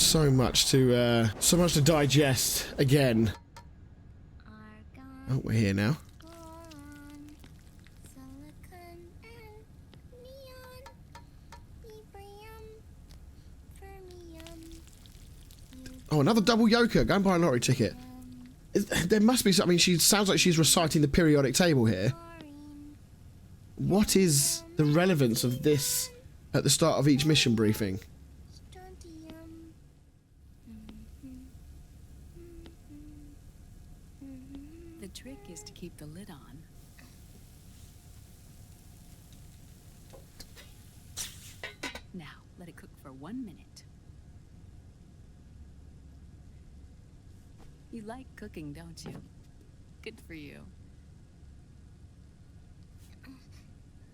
So much to digest again. Oh, we're here now. Oh, another double yoker. Go and buy a lottery ticket. There must be something. She sounds like she's reciting the periodic table here. What is the relevance of this at the start of each mission briefing? The trick is to keep the lid on. Now, let it cook for 1 minute. You like cooking, don't you? Good for you.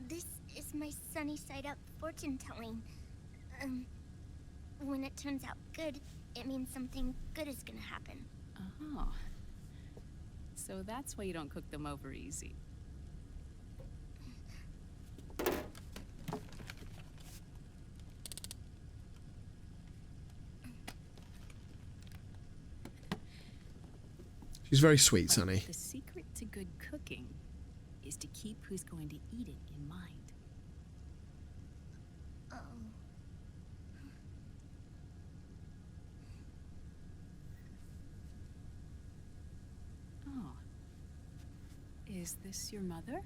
This is my sunny side up fortune telling. When it turns out good, it means something good is gonna happen. Oh. So that's why you don't cook them over easy. She's very sweet, Sunny. The secret to good cooking is to keep who's going to eat it in mind. Oh. Oh. Is this your mother?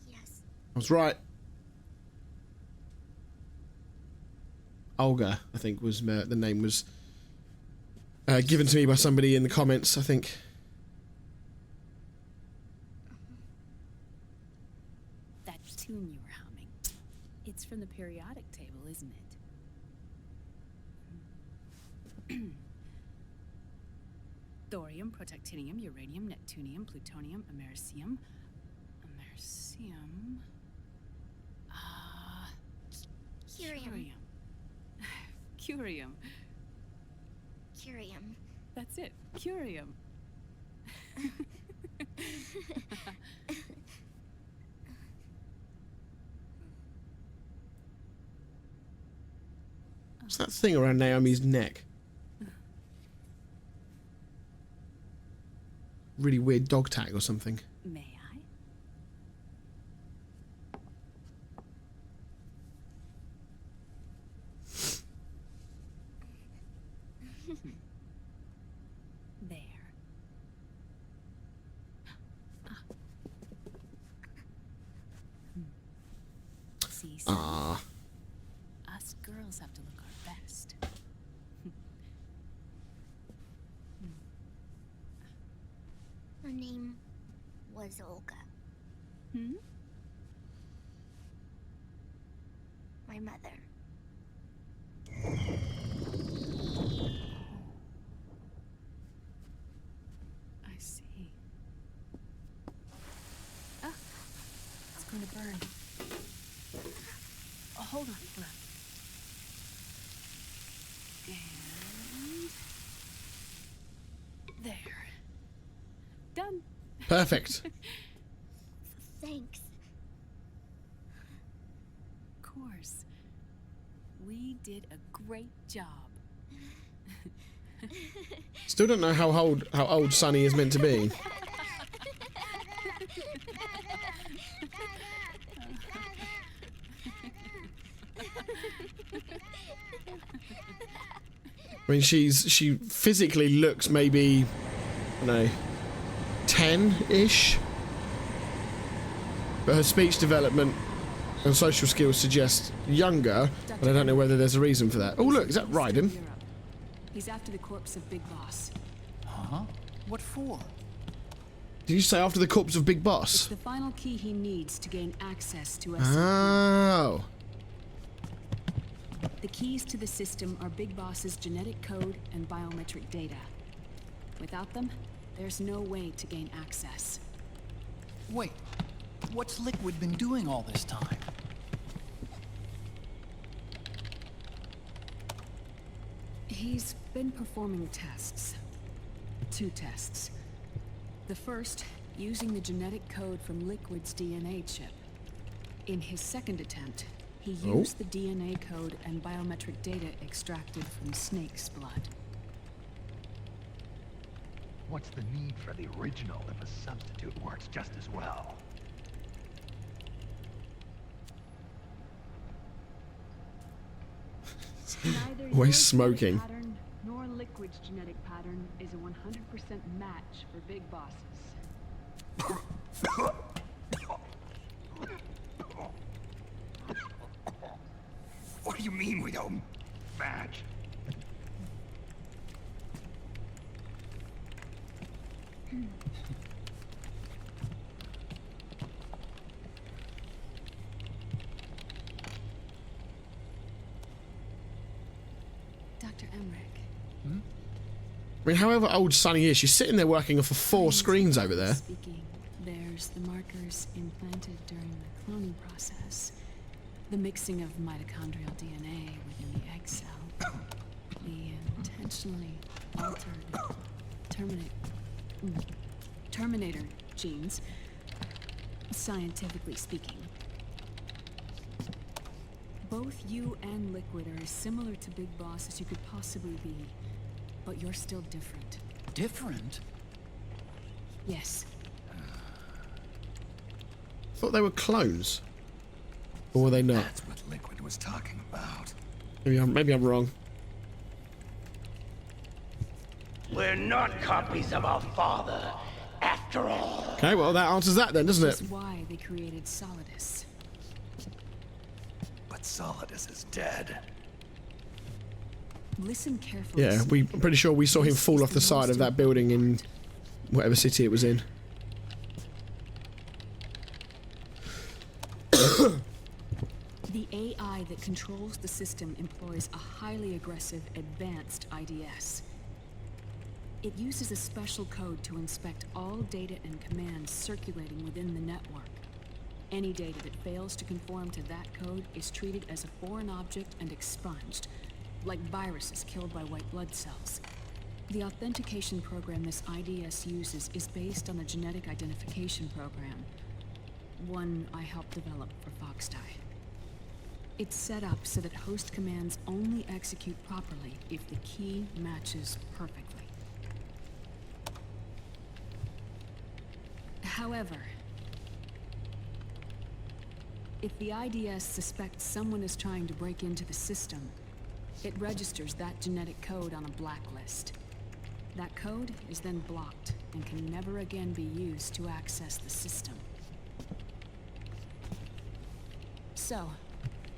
Yes. I was right. Olga, I think, was the name was given to me by somebody in the comments, I think. That tune you were humming. It's from the periodic table, isn't it? Thorium, protactinium, uranium, neptunium, plutonium, americium. Americium. Curium. Curium. Curium. That's it. Curium. What's that thing around Naomi's neck? Really weird dog tag or something. May I? There. See, Ah. us girls have to look our best. Her name was Olga. Hmm? My mother. I see. Ah, it's going to burn. Oh, hold on, look. And there. Done. Perfect. Thanks. Of course. We did a great job. Still don't know how old Sunny is meant to be. I mean, she physically looks maybe, I don't know, 10-ish, but her speech development and social skills suggest younger, but I don't know whether there's a reason for that. Oh look, is that Raiden? He's after the corpse of Big Boss. Huh? What for? Did you say after the corpse of Big It's Boss? the final key he needs to gain access to us. Oh. The keys to the system are Big Boss's genetic code and biometric data. Without them, there's no way to gain access. Wait, what's Liquid been doing all this time? He's been performing tests. 2 tests. The first, using the genetic code from Liquid's DNA chip. In his second attempt, He used the DNA code and biometric data extracted from Snake's blood. What's the need for the original if a substitute works just as well? Neither Always your smoking. genetic pattern nor Liquid's genetic pattern is a 100% match for big bosses. What do you mean we don't match? Dr. Emmerich. I mean, however old Sunny is, she's sitting there working off of 4 screens over there. Speaking, there's the markers implanted during the cloning process. The mixing of mitochondrial DNA within the egg cell. The intentionally altered terminator genes, scientifically speaking. Both you and Liquid are as similar to Big Boss as you could possibly be, but you're still different. Different? Yes. I thought they were clones. Or were they not? That's what Liquid was talking about. Maybe I'm wrong. We're not copies of our father, after all. Okay, well that answers that then, doesn't That's it? why they created Solidus. But Solidus is dead. Listen carefully. Yeah, I'm pretty sure we saw him fall off the side of that building in whatever city it was in. The AI that controls the system employs a highly aggressive, advanced IDS. It uses a special code to inspect all data and commands circulating within the network. Any data that fails to conform to that code is treated as a foreign object and expunged, like viruses killed by white blood cells. The authentication program this IDS uses is based on a genetic identification program, one I helped develop for Foxdie. It's set up so that host commands only execute properly if the key matches perfectly. However, if the IDS suspects someone is trying to break into the system, it registers that genetic code on a blacklist. That code is then blocked and can never again be used to access the system. So,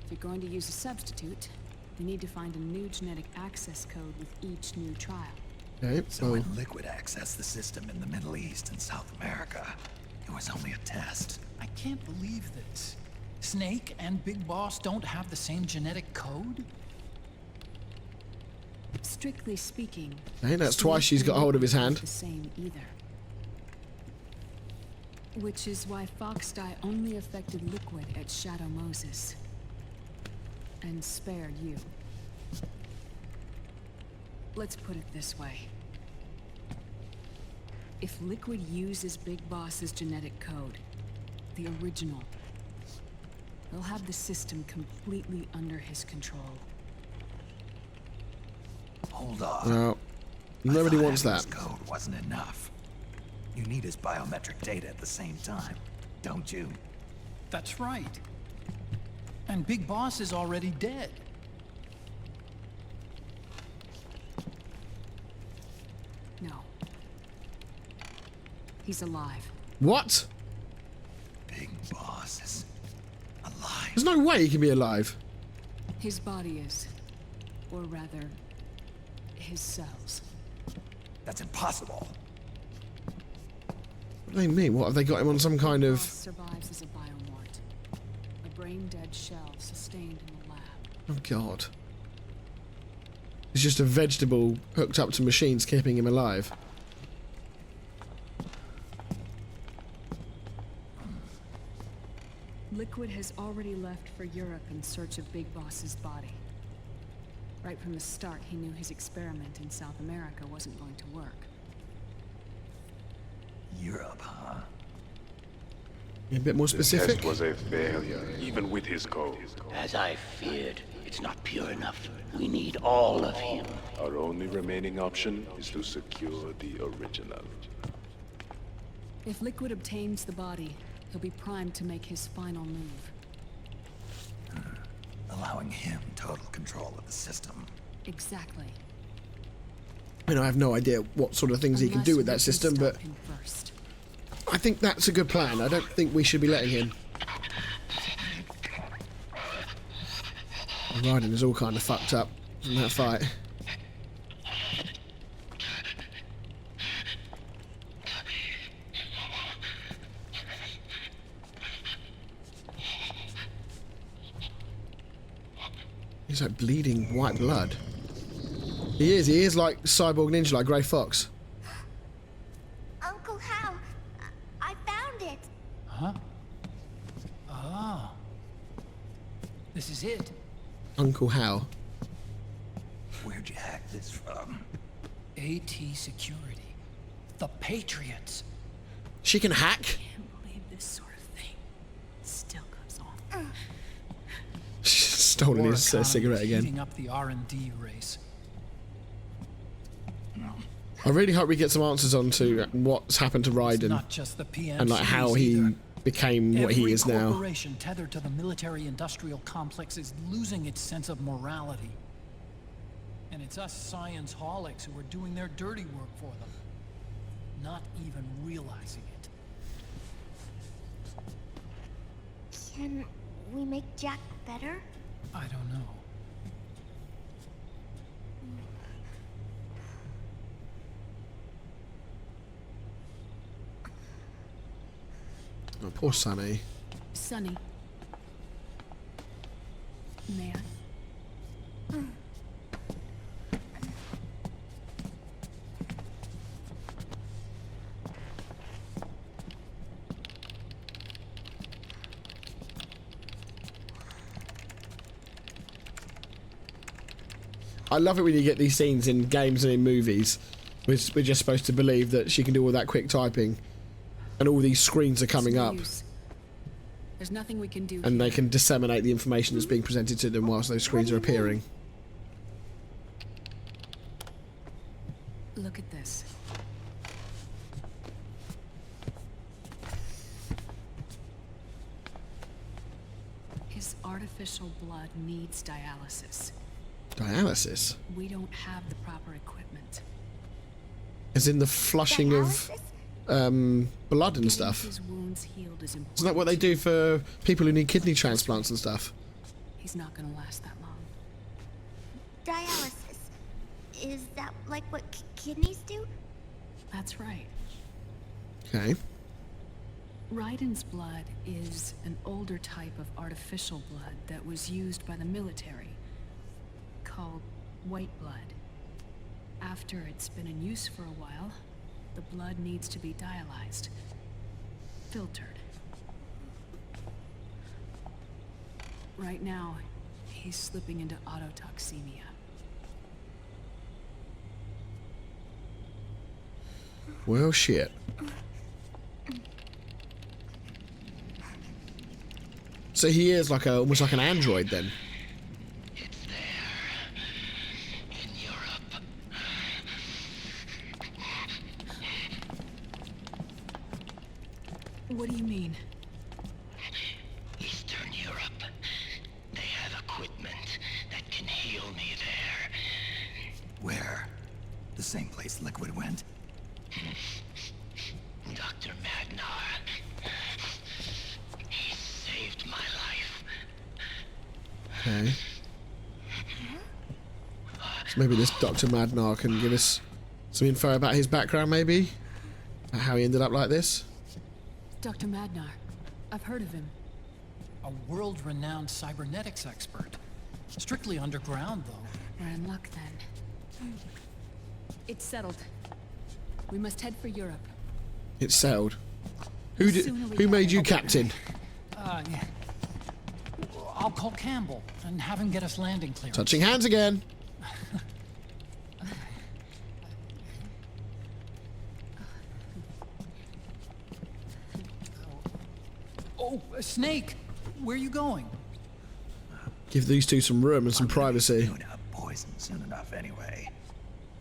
if you're going to use a substitute, you need to find a new genetic access code with each new trial. Okay, So when Liquid accessed the system in the Middle East and South America, it was only a test. I can't believe this. Snake and Big Boss don't have the same genetic code? Strictly speaking, hey, that's twice she's got hold of his hand. the same either. Which is why Foxdie only affected Liquid at Shadow Moses. And spared you. Let's put it this way. If Liquid uses Big Boss's genetic code, the original, he'll have the system completely under his control. Hold on. No, I nobody thought wants having that. his code wasn't enough. You need his biometric data at the same time, don't you? That's right. And Big Boss is already dead. No. He's alive. What? Big Boss is alive. There's no way he can be alive. His body is. Or rather, his cells. That's impossible. What do they mean? What, have they got him on some kind of... Boss survives as a biomort. A brain-dead shell sustained in the lab. Oh, God. He's just a vegetable hooked up to machines keeping him alive. Liquid has already left for Europe in search of Big Boss's body. Right from the start, he knew his experiment in South America wasn't going to work. Europe, huh? Be a bit more The specific. test was a failure. even with his code. As I feared, it's not pure enough. We need all of him. Our only remaining option is to secure the original. If Liquid obtains the body, he'll be primed to make his final move. Allowing him total control of the system. Exactly. I have no idea what sort of things he can do with that system, but I think that's a good plan. I don't think we should be letting him. Raiden is all kind of fucked up from that fight. He's like bleeding white blood. He is like Cyborg Ninja, like Grey Fox. Uncle Hal, I found it. Huh? Ah. This is it. Uncle Hal. Where'd you hack this from? AT Security. The Patriots. She can hack? Can't believe this sort of thing still goes on. She's stolen his cigarette again. Heating up the R&D race. I really hope we get some answers on to what's happened to Raiden Not just the PMCs and like how he either. became what he is Every now. corporation tethered to the military-industrial complex is losing its sense of morality. And it's us science-holics who are doing their dirty work for them, not even realizing it. Can we make Jack better? I don't know. Oh, poor Sonny. Sonny. May I? I love it when you get these scenes in games and in movies. We're just supposed to believe that she can do all that quick typing, and all these screens are coming up, There's nothing we can do. and they can disseminate the information that's being presented to them whilst those screens are appearing. Look at this. His artificial blood needs dialysis. Dialysis? We don't have the proper equipment. As in the flushing Dialysis? of blood and Getting stuff. his wounds healed is important. Isn't that what they do for people who need kidney transplants and stuff? He's not gonna last that long. Dialysis. Is that like what kidneys do? That's right. Okay. Raiden's blood is an older type of artificial blood that was used by the military, called white blood. After it's been in use for a while, the blood needs to be dialyzed, filtered. Right now, he's slipping into autotoxemia. Well, shit. So he is like almost like an android then. It's there. In Europe. What do you mean? Eastern Europe. They have equipment that can heal me there. Where? The same place Liquid went? Dr. Magnar. He saved my life. Okay. So maybe this Dr. Madnar can give us some info about his background, maybe? About how he ended up like this? Dr. Madnar. I've heard of him. A world-renowned cybernetics expert. Strictly underground, though. We're in luck then. It's settled. We must head for Europe. It's sailed. Who made you captain? Yeah. I'll call Campbell and have him get us landing clearance. Touching hands again. Oh, a snake! Where are you going? Give these two some room and some I'm gonna be privacy. spewing out poison soon enough anyway.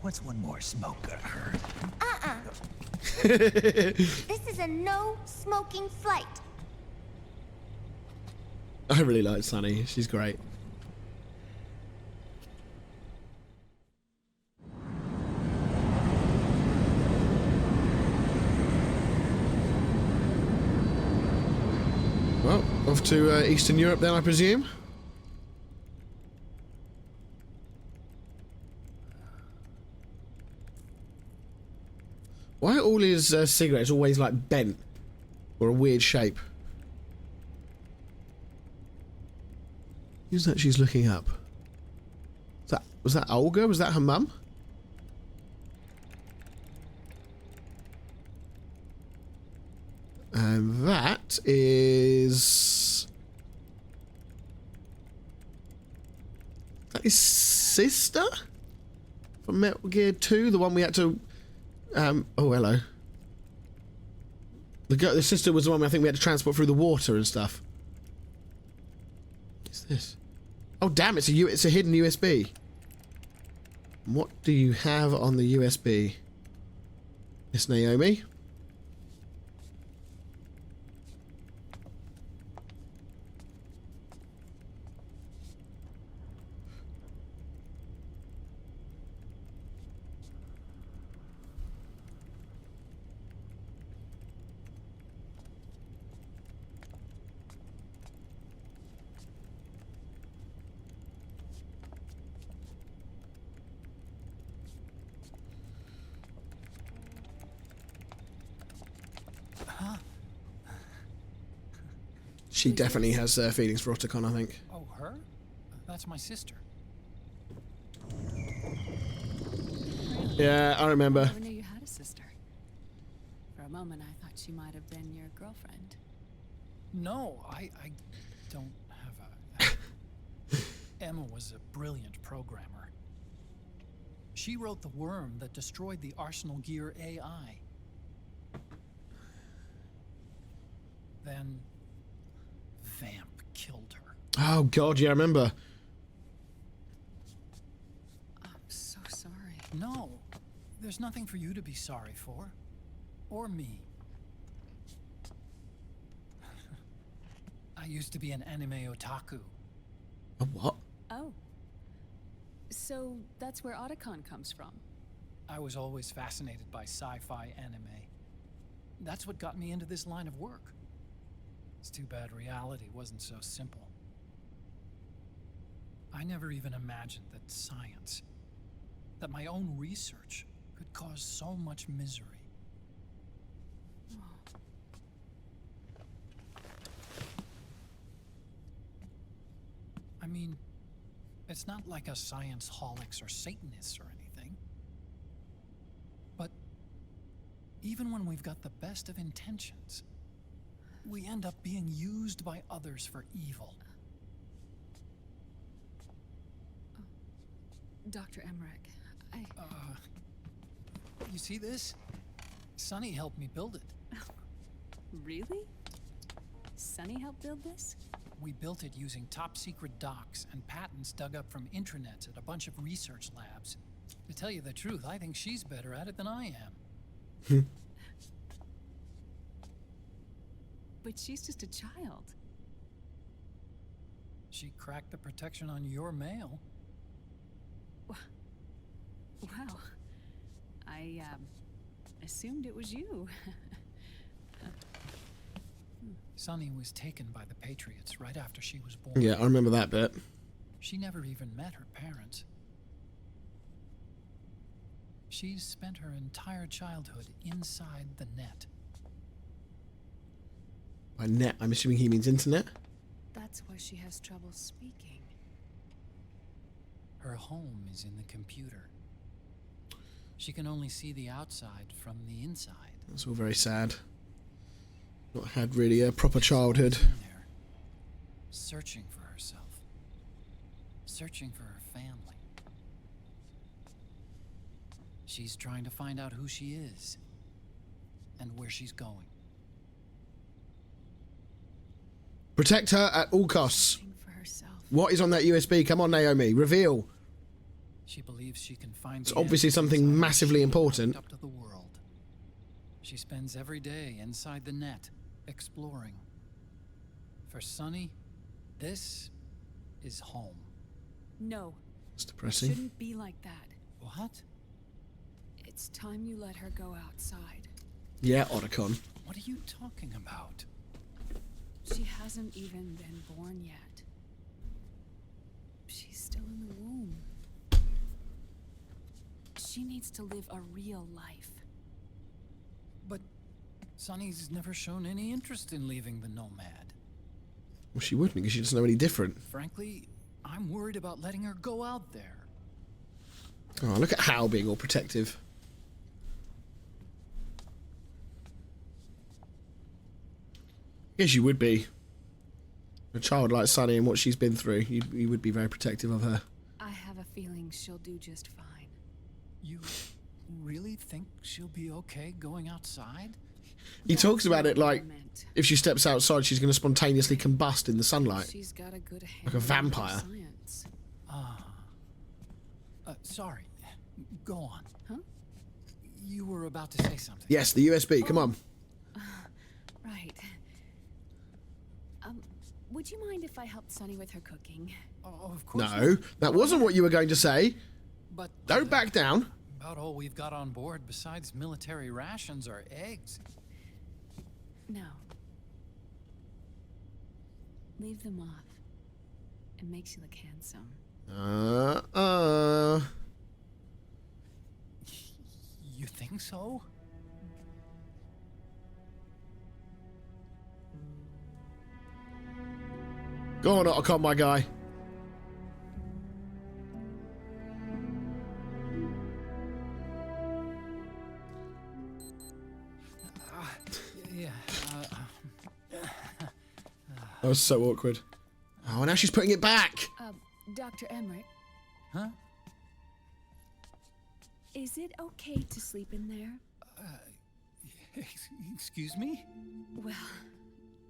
What's one more smoke gonna hurt? This is a no smoking flight. I really like Sunny. She's great. Well, off to Eastern Europe then, I presume. Why are all his cigarettes always like bent or a weird shape? Who's that she's looking up? Was that Olga? Was that her mum? And that is... That is sister? From Metal Gear 2? The one we had to... oh, hello. The sister was the one I think we had to transport through the water and stuff. What's this? Oh, damn, it's a hidden USB. What do you have on the USB? Miss Naomi? She definitely has feelings for Otacon, I think. Oh, her? That's my sister. Yeah, I remember. I never knew you had a sister. For a moment, I thought she might have been your girlfriend. No, I don't have a... Emma was a brilliant programmer. She wrote the worm that destroyed the Arsenal Gear AI. Then... Vamp killed her. Oh, God, yeah, I remember. I'm so sorry. No, there's nothing for you to be sorry for. Or me. I used to be an anime otaku. A what? Oh. So that's where Otacon comes from. I was always fascinated by sci-fi anime. That's what got me into this line of work. It's too bad reality wasn't so simple. I never even imagined that science, that my own research, could cause so much misery. I mean, it's not like us science holics or Satanists or anything. But even when we've got the best of intentions, we end up being used by others for evil. Dr. Emmerich, You see this? Sonny helped me build it. Really? Sunny helped build this? We built it using top-secret docs and patents dug up from intranets at a bunch of research labs. To tell you the truth, I think she's better at it than I am. But she's just a child. She cracked the protection on your mail. Wow. I, assumed it was you. Sunny was taken by the Patriots right after she was born. Yeah, I remember that bit. She never even met her parents. She's spent her entire childhood inside the net. By net, I'm assuming he means internet? That's why she has trouble speaking. Her home is in the computer. She can only see the outside from the inside. That's all very sad. Not had really a proper childhood. In there, searching for herself. Searching for her family. She's trying to find out who she is and where she's going. Protect her at all costs. For herself. What is on that USB? Come on, Naomi. Reveal. She believes she can find It's the obviously answers something inside her massively shield important. Up to the world. She spends every day inside the net, exploring. For Sunny, this is home. No, It's it depressing. shouldn't be like that. What? It's time you let her go outside. Yeah, Otacon. What are you talking about? She hasn't even been born yet. She's still in the womb. She needs to live a real life. But Sunny's never shown any interest in leaving the Nomad. Well, she wouldn't because she doesn't know any different. Frankly, I'm worried about letting her go out there. Oh, look at Hal being all protective. Yes, you would be. A child like Sunny and what she's been through, you would be very protective of her. I have a feeling she'll do just fine. You really think she'll be okay going outside? He talks about it like Meant. if she steps outside, she's going to spontaneously combust in the sunlight. She's got a good Like a handle on her vampire. Science. Sorry. Go on. Huh? You were about to say something. Yes, the USB. Come on. Right. Would you mind if I helped Sunny with her cooking? Oh, of course. No, that wasn't what you were going to say. But Don't back down. about all we've got on board besides military rations are eggs. No. Leave them off. It makes you look handsome. You think so? Go on, Otacon, my guy. Yeah. That was so awkward. Oh, now she's putting it back. Dr. Emmerich, Huh? is it okay to sleep in there? Excuse me? Well,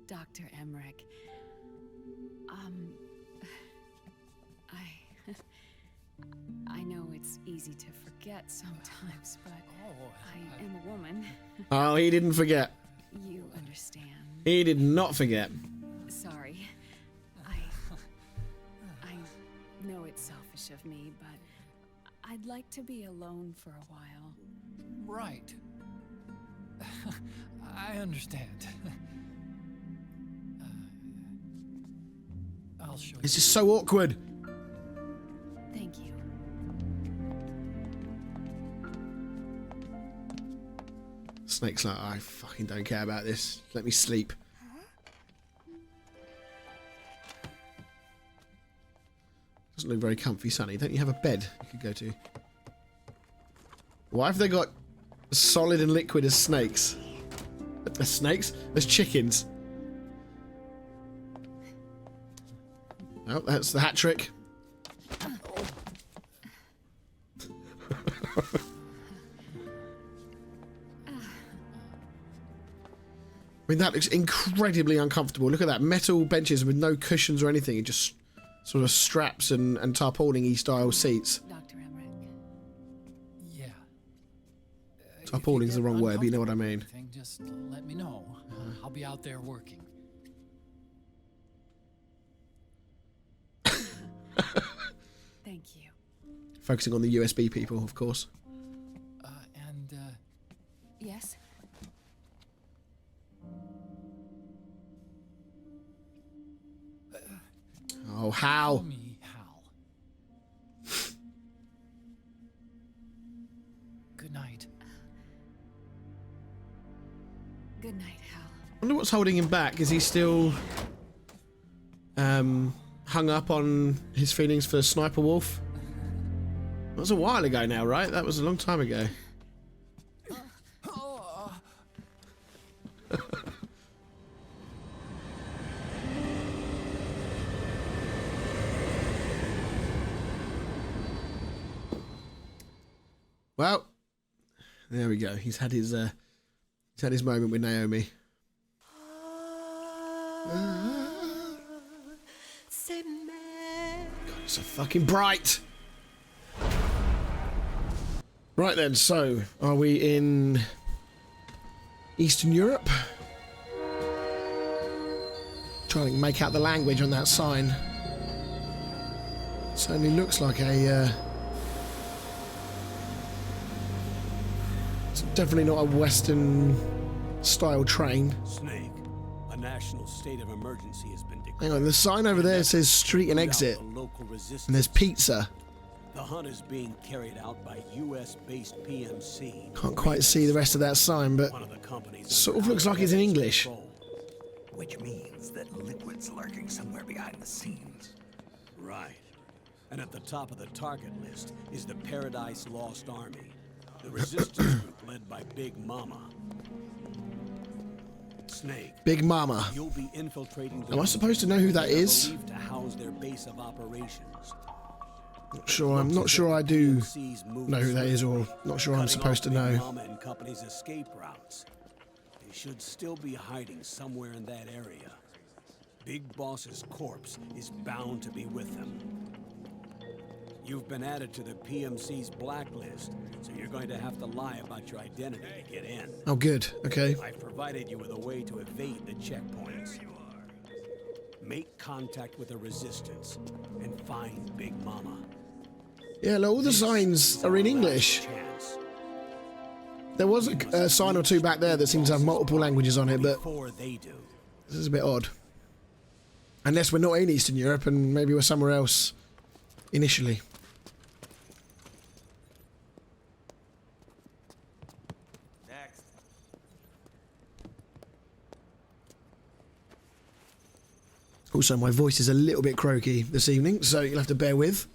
Dr. Emmerich, I know it's easy to forget sometimes, but I am a woman. Oh, he didn't forget. You understand. He did not forget. Sorry. I know it's selfish of me, but I'd like to be alone for a while. Right. I understand. I'll show you. This is so awkward. Thank you. Snake's like, I fucking don't care about this. Let me sleep. Doesn't look very comfy, Sunny. Don't you have a bed you could go to? Why have they got solid and liquid as snakes? As snakes? As chickens. Oh, that's the hat trick. I mean, that looks incredibly uncomfortable. Look at that. Metal benches with no cushions or anything. It just sort of straps and tarpaulin-y style seats. Dr. Emmerich. Yeah. Tarpauling's the wrong word, but you know what I mean. Just let me know. I'll be out there working. Thank you. Focusing on the USB people, of course. Yes? Oh, how? Call me Hal. Good night. Good night, Hal. I wonder what's holding him back. Is he still hung up on his feelings for Sniper Wolf? That was a while ago now, right? That was a long time ago. Well, there we go. He's had his moment with Naomi. So fucking bright. Right then, so are we in Eastern Europe? Trying to make out the language on that sign. Certainly looks like a it's definitely not a Western style train. Snake, a national state of emergency has been declared. Hang on, the sign over there says street and exit, and there's pizza. The hunt is being carried out by US-based PMC. Can't quite see the rest of that sign, but One of the companies sort of looks like it's in English. control. Which means that Liquid's lurking somewhere behind the scenes. Right. And at the top of the target list is the Paradise Lost Army, the resistance group led by Big Mama. Snake, Big Mama. you'll be infiltrating the Am I supposed to know who that They are is? believed to house their base of operations. I'm not sure I do PMC's moved know who that is, or swiftly, not sure I'm cutting supposed off to Big know. Mama and company's escape routes. They should still be hiding somewhere in that area. Big Boss's corpse is bound to be with them. You've been added to the PMC's blacklist, so you're going to have to lie about your identity to get in. Oh, good. Okay. I've provided you with a way to evade the checkpoints. Make contact with the resistance and find Big Mama. Yeah, look, all the signs are in English. Chance. There was a sign or two back there that seems to have multiple languages on it, but Before they do. this is a bit odd. Unless we're not in Eastern Europe and maybe we're somewhere else initially. Next. Also, my voice is a little bit croaky this evening, so you'll have to bear with.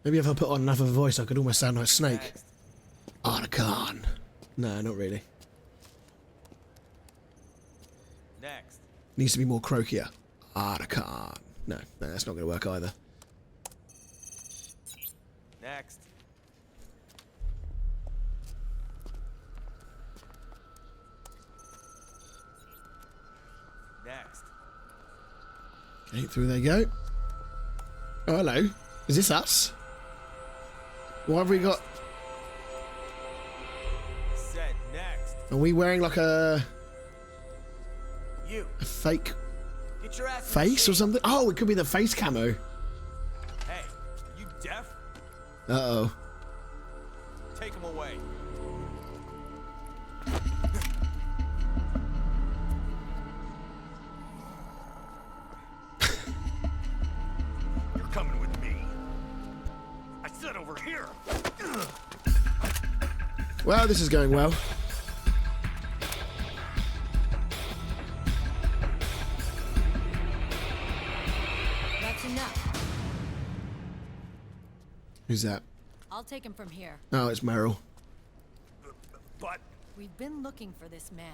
Maybe if I put on enough of a voice, I could almost sound like Snake. Next. Arkan. No, not really. Next. Needs to be more croakier. Arkan. No, that's not going to work either. Next. Next. Okay, through they go. Oh, hello. Is this us? What have we got? Said next. Are we wearing like a You. fake Get your ass in the face or seat. something? Oh, it could be the face camo. Hey, you deaf? Uh-oh. Take him away. You're coming with me. I said over here. Well, this is going well. That's enough. Who's that? I'll take him from here. Oh, it's Meryl. But We've been looking for this man.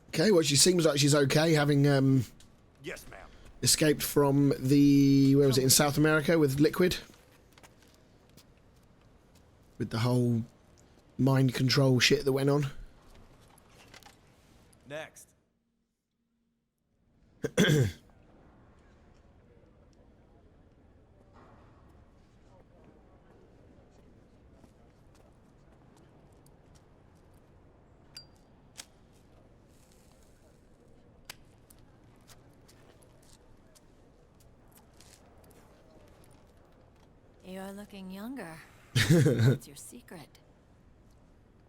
Okay, well, she seems like she's okay, having yes, ma'am. escaped from the... Where was it? In South America with Liquid? With the whole mind control shit that went on. Next. You're looking younger. What's your secret?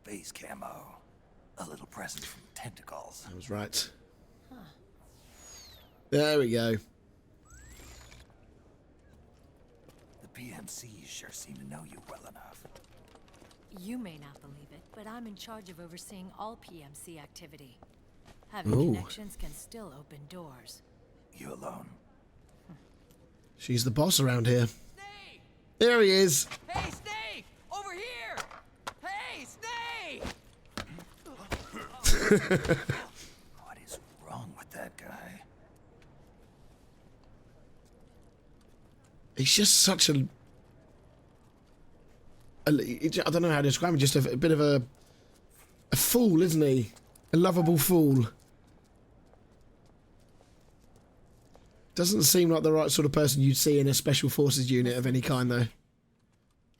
Base camo. A little present from tentacles. I was right. There we go. The PMCs sure seem to know you well enough. You may not believe it, but I'm in charge of overseeing all PMC activity. Having Ooh. connections can still open doors. You alone? She's the boss around here. Snake! There he is. Hey, Snake! Over here! Hey, Snake! What is wrong with that guy? He's just such a... I don't know how to describe him. Just a bit of a fool, isn't he? A lovable fool. Doesn't seem like the right sort of person you'd see in a special forces unit of any kind, though.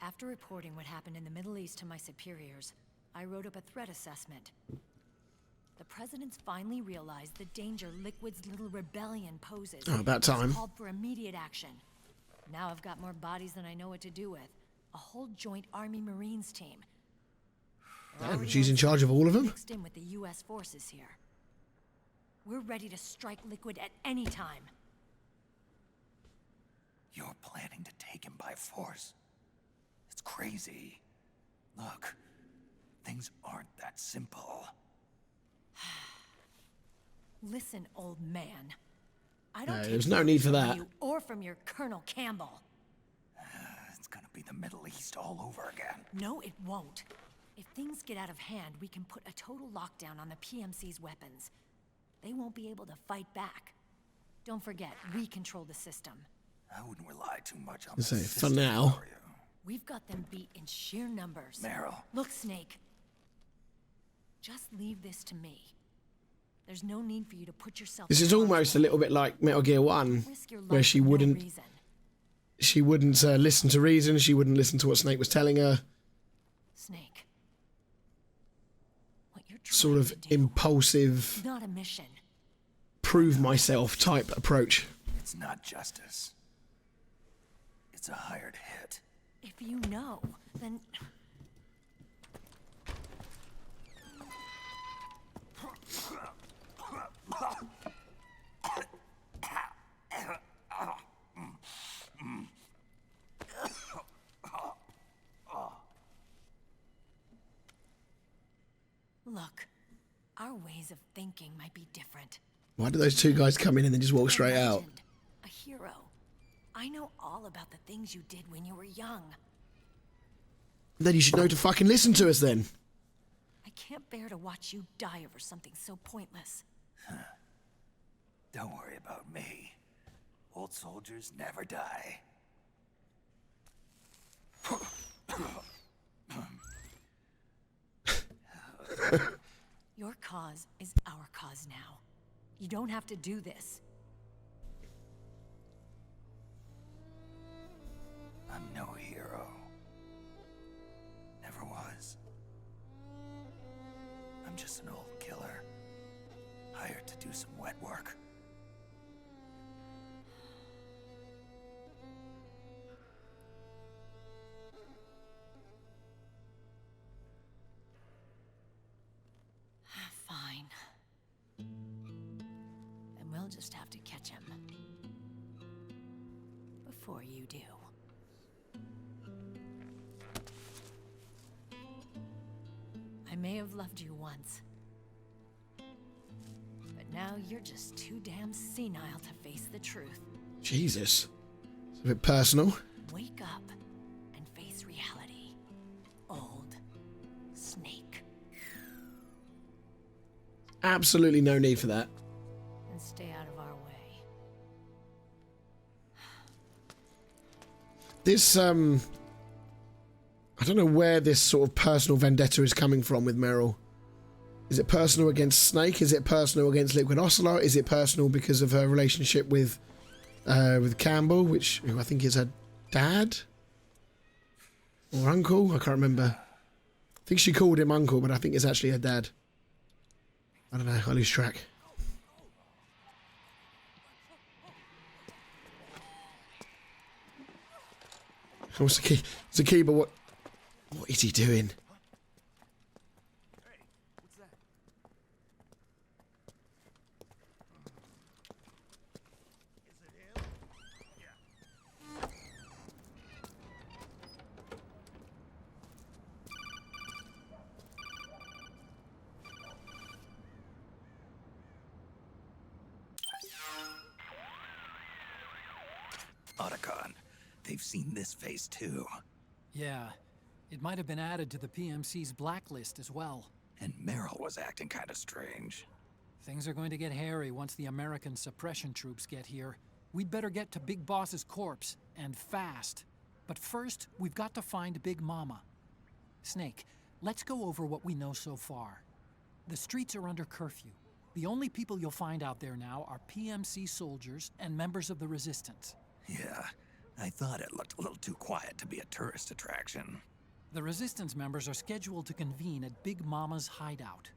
After reporting what happened in the Middle East to my superiors, I wrote up a threat assessment. The president's finally realized the danger Liquid's little rebellion poses. Oh, about time. He's called for immediate action. Now I've got more bodies than I know what to do with. A whole joint Army Marines team. Damn, she's in charge of all of them? Mixed in with the U.S. forces here. We're ready to strike Liquid at any time. You're planning to take him by force? It's crazy. Look, things aren't that simple. Listen, old man. I don't take there's no need for from that. you or from your Colonel Campbell. It's gonna be the Middle East all over again. No, it won't. If things get out of hand, we can put a total lockdown on the PMC's weapons. They won't be able to fight back. Don't forget, we control the system. I wouldn't rely too much on Let's the say, for system now. for you. We've got them beat in sheer numbers. Meryl. Look, Snake. Just leave this to me. There's no need for you to put yourself... This is in harm's almost a way. little bit like Metal Gear 1, Risk your where life she for no wouldn't reason. listen to reason, she wouldn't listen to what Snake was telling her. Snake. What you're trying Sort of to do, impulsive, not a mission. prove myself type approach. It's not justice. It's a hired hit. If you know, then... Look, our ways of thinking might be different. Why do those two guys come in and then just walk You're a straight out? legend, a hero. I know all about the things you did when you were young. Then you should know to fucking listen to us then. I can't bear to watch you die over something so pointless. Don't worry about me. Old soldiers never die. Your cause is our cause now. You don't have to do this. I'm no hero. Never was. I'm just an old killer, hired to do some wet work. Fine. Then we'll just have to catch him. Before you do. I may have loved you once. But now you're just too damn senile to face the truth. Jesus. It's a bit personal. Wake up and face reality. Old Snake. Absolutely no need for that. And stay out of our way. This, I don't know where this sort of personal vendetta is coming from with Meryl. Is it personal against Snake? Is it personal against Liquid Ocelot? Is it personal because of her relationship with Campbell, who I think is her dad? Or uncle? I can't remember. I think she called him uncle, but I think it's actually her dad. I don't know, I lose track. What's the key? It's the key, but what is he doing? Otacon, they've seen this face too. Yeah, it might have been added to the PMC's blacklist as well. And Meryl was acting kind of strange. Things are going to get hairy once the American suppression troops get here. We'd better get to Big Boss's corpse, and fast. But first, we've got to find Big Mama. Snake, let's go over what we know so far. The streets are under curfew. The only people you'll find out there now are PMC soldiers and members of the Resistance. Yeah, I thought it looked a little too quiet to be a tourist attraction. The Resistance members are scheduled to convene at Big Mama's hideout.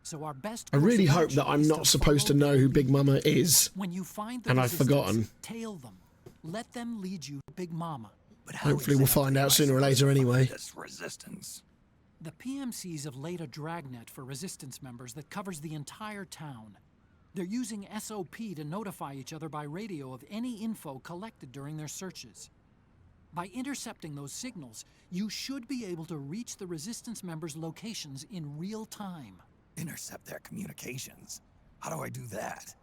So our best I really course of hope that action I'm is not supposed to follow know who the Big Mama is, When you find the and I've Resistance, forgotten. tail them. Let them lead you to Big Mama. But how Hopefully we'll find out sooner or later anyway. This Resistance. The PMCs have laid a dragnet for Resistance members that covers the entire town. They're using SOP to notify each other by radio of any info collected during their searches. By intercepting those signals, you should be able to reach the Resistance members' locations in real time. Intercept their communications? How do I do that?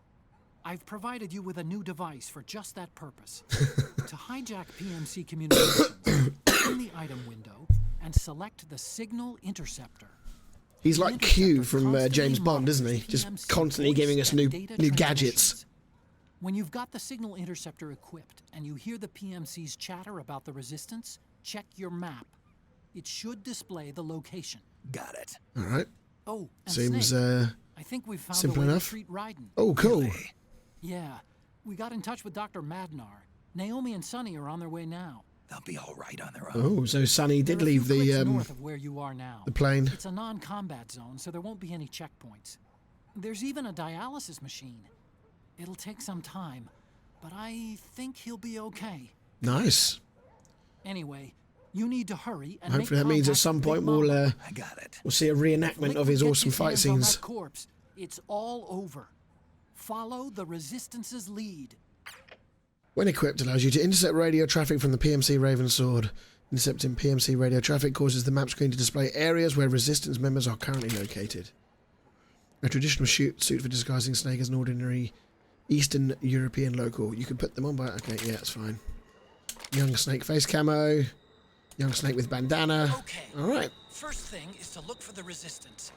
I've provided you with a new device for just that purpose. To hijack PMC communications, open the item window and select the Signal Interceptor. He's like Q from James Bond, isn't he? Just constantly giving us new gadgets. When you've got the Signal Interceptor equipped and you hear the PMC's chatter about the Resistance, check your map. It should display the location. Got it. All right. Oh, and Seems Snake, I think we've found simple a way enough. to treat Raiden. Oh, cool. Really? Yeah, we got in touch with Dr. Madnar. Naomi and Sunny are on their way now. They'll be all right on their own. Oh, so Sonny did They're a leave few clicks the north of where you are now. plane. It's a non-combat zone, so there won't be any checkpoints. There's even a dialysis machine. It'll take some time, but I think he'll be okay. Nice. Anyway, you need to hurry and Hopefully make that means at contact some with point Big Mama. I got it. we'll see a reenactment of his Liquid awesome gets his fight hands on scenes. that corpse, it's all over. Follow the Resistance's lead. When equipped, allows you to intercept radio traffic from the PMC Raven Sword. Intercepting PMC radio traffic causes the map screen to display areas where Resistance members are currently located. A traditional suit for disguising Snake as an ordinary Eastern European local. You can put them on by... Okay, yeah, it's fine. Young Snake face camo. Young Snake with bandana. Okay. All right. First thing is to look for the Resistance.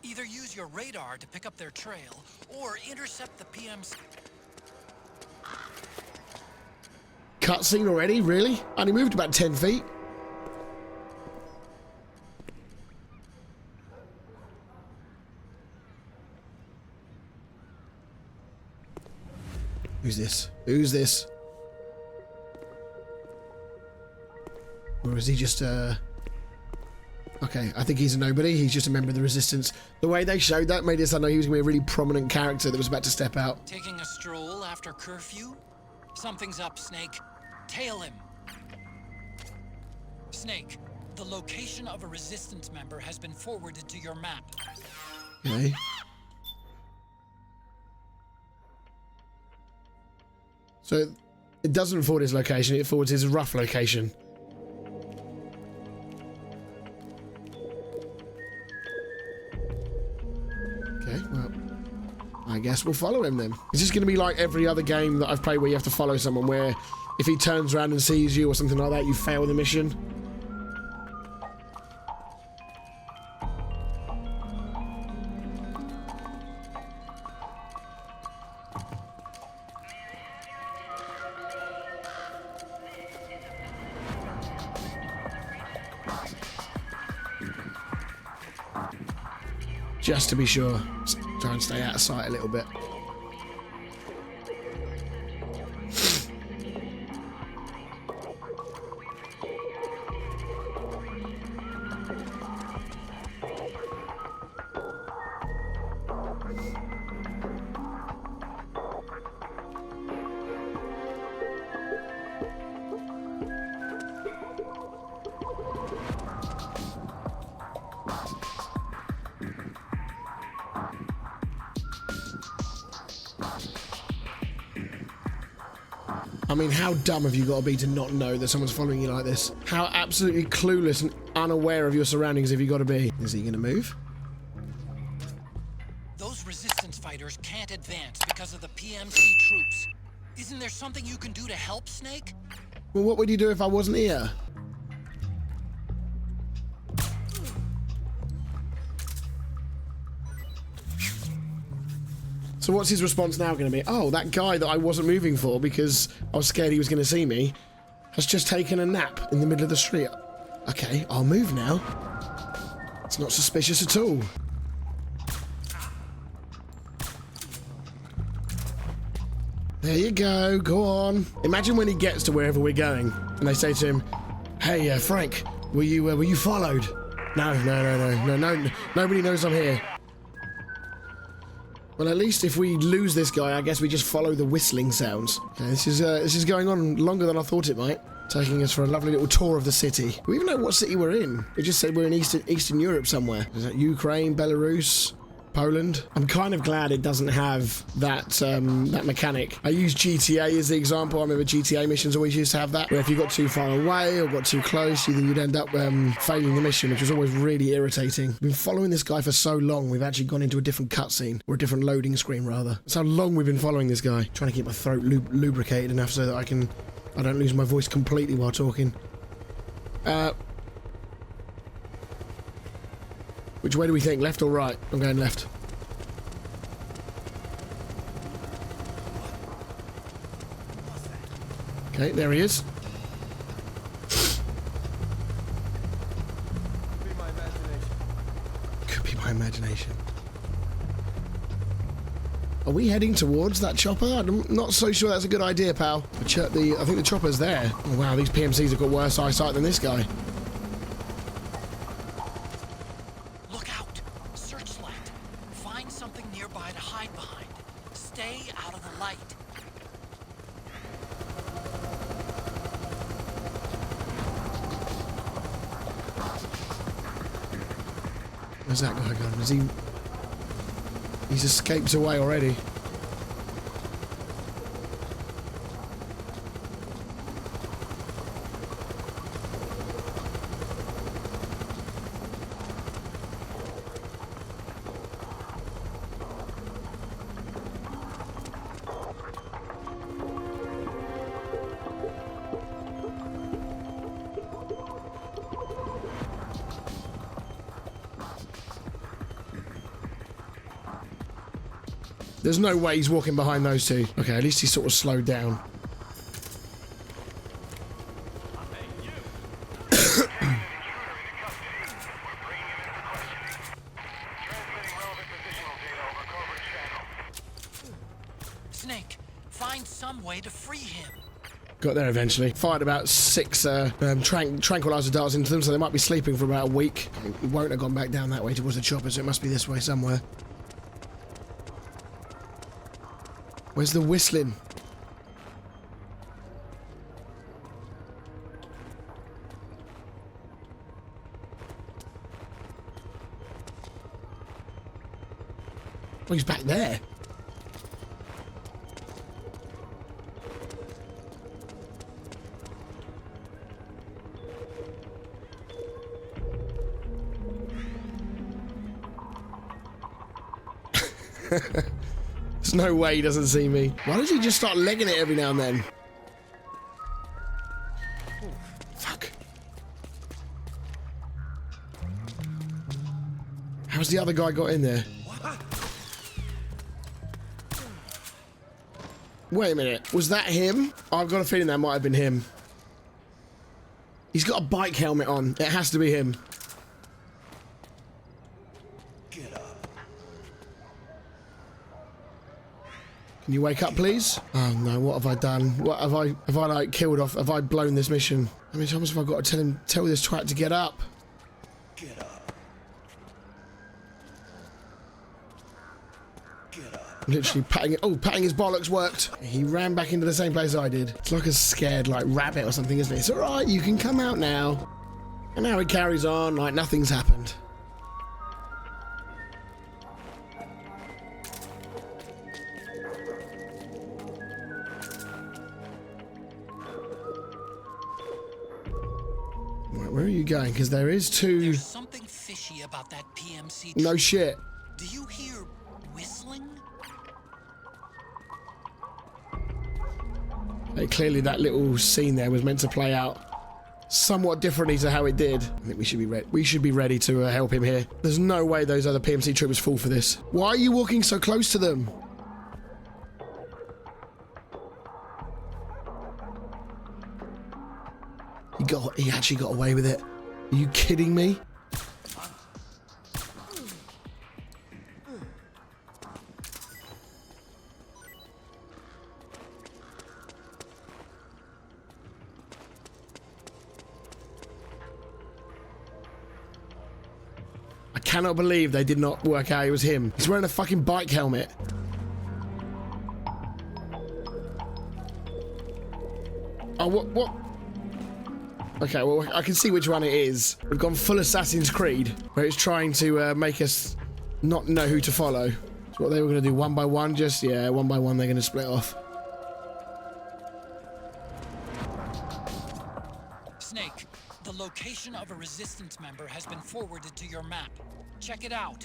Either use your radar to pick up their trail, or intercept the PMC. Cutscene already? Really? Only moved about 10 feet. Who's this? Who's this? Or is he just okay, I think he's a nobody. He's just a member of the Resistance. The way they showed that made us know he was going to be a really prominent character that was about to step out. Taking a stroll after curfew? Something's up, Snake. Tail him. Snake, the location of a Resistance member has been forwarded to your map. Okay. So it doesn't forward his location, it forwards his rough location. Okay, well, I guess we'll follow him then. Is this going to be like every other game that I've played where you have to follow someone, where if he turns around and sees you or something like that, you fail the mission? Just to be sure. Try and stay out of sight a little bit. I mean, how dumb have you got to be to not know that someone's following you like this? How absolutely clueless and unaware of your surroundings have you got to be? Is he going to move? Those Resistance fighters can't advance because of the PMC troops. Isn't there something you can do to help, Snake? Well, what would you do if I wasn't here? So what's his response now going to be? Oh, that guy that I wasn't moving for because I was scared he was going to see me has just taken a nap in the middle of the street. Okay, I'll move now. It's not suspicious at all. There you go. Go on. Imagine when he gets to wherever we're going, and they say to him, "Hey, Frank, were you followed?" No. Nobody knows I'm here. Well, at least if we lose this guy, I guess we just follow the whistling sounds. Okay, this is going on longer than I thought it might. Taking us for a lovely little tour of the city. Do we even know what city we're in? It just said we're in Eastern Europe somewhere. Is that Ukraine, Belarus, Poland? I'm kind of glad it doesn't have that that mechanic. I use GTA as the example. I remember GTA missions always used to have that, where if you got too far away or got too close, you'd end up failing the mission, which was always really irritating. We've been following this guy for so long, we've actually gone into a different cutscene, or a different loading screen rather. That's how long we've been following this guy. Trying to keep my throat lubricated enough so that I don't lose my voice completely while talking. Which way do we think? Left or right? I'm going left. Okay, there he is. Could be my imagination. Are we heading towards that chopper? I'm not so sure that's a good idea, pal. I think the chopper's there. Oh, wow, these PMCs have got worse eyesight than this guy. Look out! Searchlight. Find something nearby to hide behind. Stay out of the light. Where's that guy gone? Is he... He's escaped away already. There's no way he's walking behind those two. Okay, at least he's sort of slowed down. Snake, find some way to free him. Got there eventually. Fired about 6 tranquilizer darts into them, so they might be sleeping for about a week. It won't have gone back down that way towards the chopper, so it must be this way somewhere. Where's the whistling? Oh, he's back there. There's no way he doesn't see me. Why does he just start legging it every now and then? Fuck. How's the other guy got in there? Wait a minute. Was that him? I've got a feeling that might have been him. He's got a bike helmet on. It has to be him. Can you wake up, please? Oh no, what have I done? What have I like killed off? Have I blown this mission? How many times have I got to tell this twat to get up? Get up. Get up. Literally patting it. Oh, patting his bollocks worked. He ran back into the same place I did. It's like a scared like rabbit or something, isn't it? It's alright, you can come out now. And now he carries on like nothing's happened. Where are you going? Because there is two... There's something fishy about that PMC. No shit. Do you hear whistling? Hey, clearly that little scene there was meant to play out somewhat differently to how it did. I think we should be ready. We should be ready to help him here. There's no way those other PMC troopers fall for this. Why are you walking so close to them? He actually got away with it. Are you kidding me? cannot believe they did not work out it was him. He's wearing a fucking bike helmet. Oh, what? Okay, well, I can see which one it is. We've gone full Assassin's Creed, where it's trying to make us not know who to follow. So what they were going to do, one by one, just, yeah, one by one they're going to split off. Snake, the location of a Resistance member has been forwarded to your map. Check it out.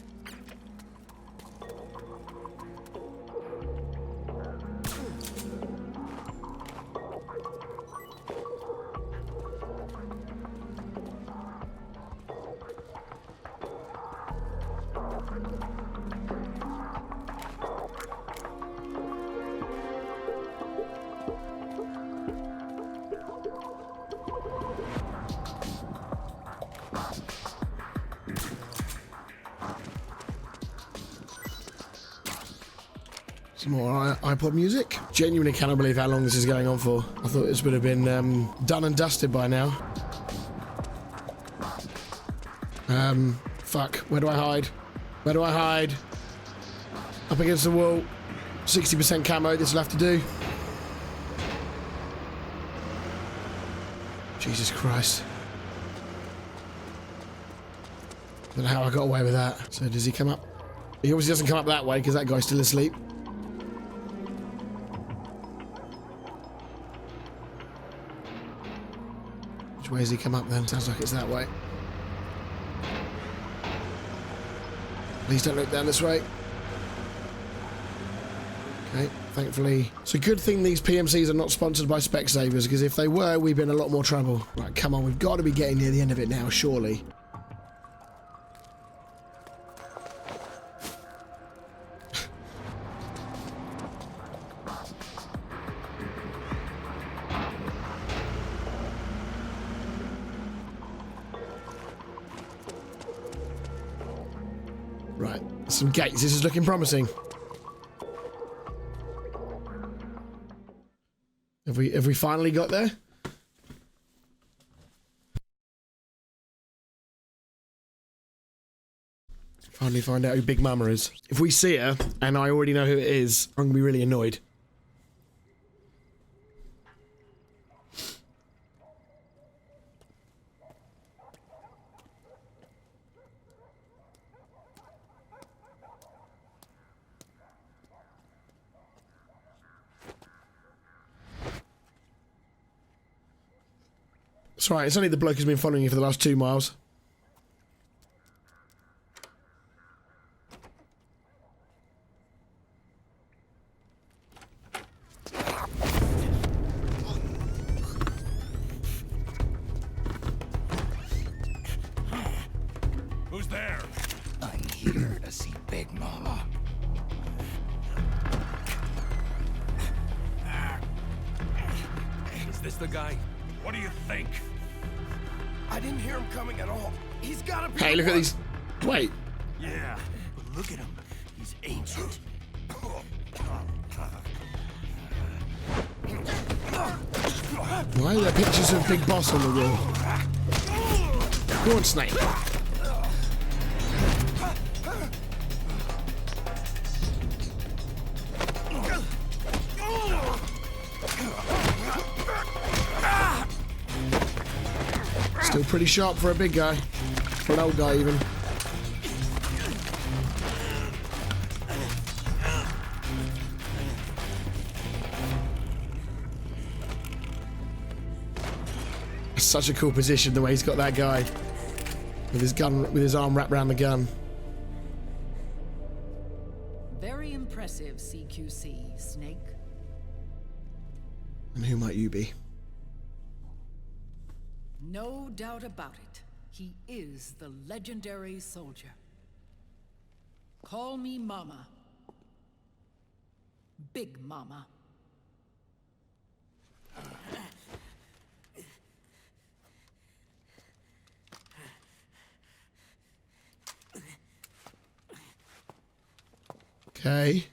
Some more iPod music. Genuinely cannot believe how long this is going on for. I thought this would have been done and dusted by now. Fuck. Where do I hide? Where do I hide? Up against the wall. 60% camo, this will have to do. Jesus Christ. Don't know how I got away with that. So does he come up? He obviously doesn't come up that way because that guy's still asleep. Which way has he come up then? Sounds like it's that way. Please don't look down this way. Okay, thankfully. It's a good thing these PMCs are not sponsored by Specsavers, because if they were, we'd be in a lot more trouble. Right, come on, we've got to be getting near the end of it now, surely. Right, some gates. This is looking promising. Have we finally got there? Finally find out who Big Mama is. If we see her and I already know who it is, I'm gonna be really annoyed. It's right, it's only the bloke who's been following you for the last 2 miles. Who's there? I'm here to see Big Mama. Is this the guy? What do you think? I didn't hear him coming at all. He's gotta be. Hey, look at these. Wait. Yeah, but look at him. He's ancient. Why are there pictures of Big Boss on the wall? Go on, Snake. Still pretty sharp for a big guy. For an old guy, even. Such a cool position, the way he's got that guy with his gun, with his arm wrapped around the gun. Very impressive, CQC, Snake. And who might you be? No doubt about it. He is the legendary soldier. Call me Mama. Big Mama. Okay.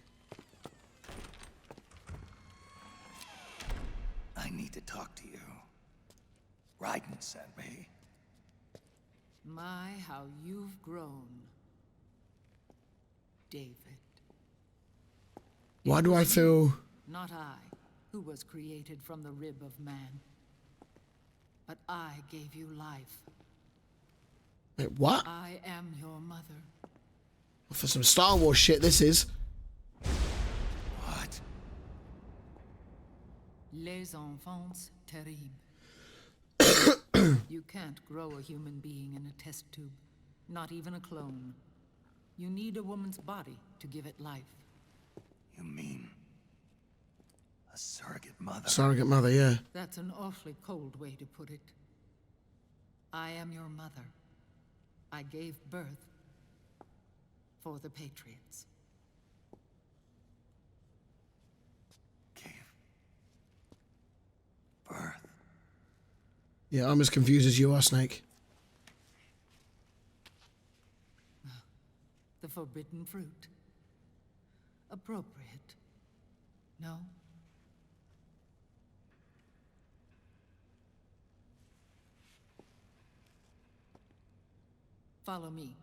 I need to talk to you. Raiden sent me. My, how you've grown. David. Why do I feel... Not I, who was created from the rib of man. But I gave you life. Wait, what? I am your mother. For some Star Wars shit, this is. What? Les enfants terribles. You can't grow a human being in a test tube. Not even a clone. You need a woman's body to give it life. You mean a surrogate mother? Surrogate mother, yeah. That's an awfully cold way to put it. I am your mother. I gave birth for the Patriots. Gave birth? Yeah, I'm as confused as you are, Snake. The forbidden fruit. Appropriate. No? Follow me.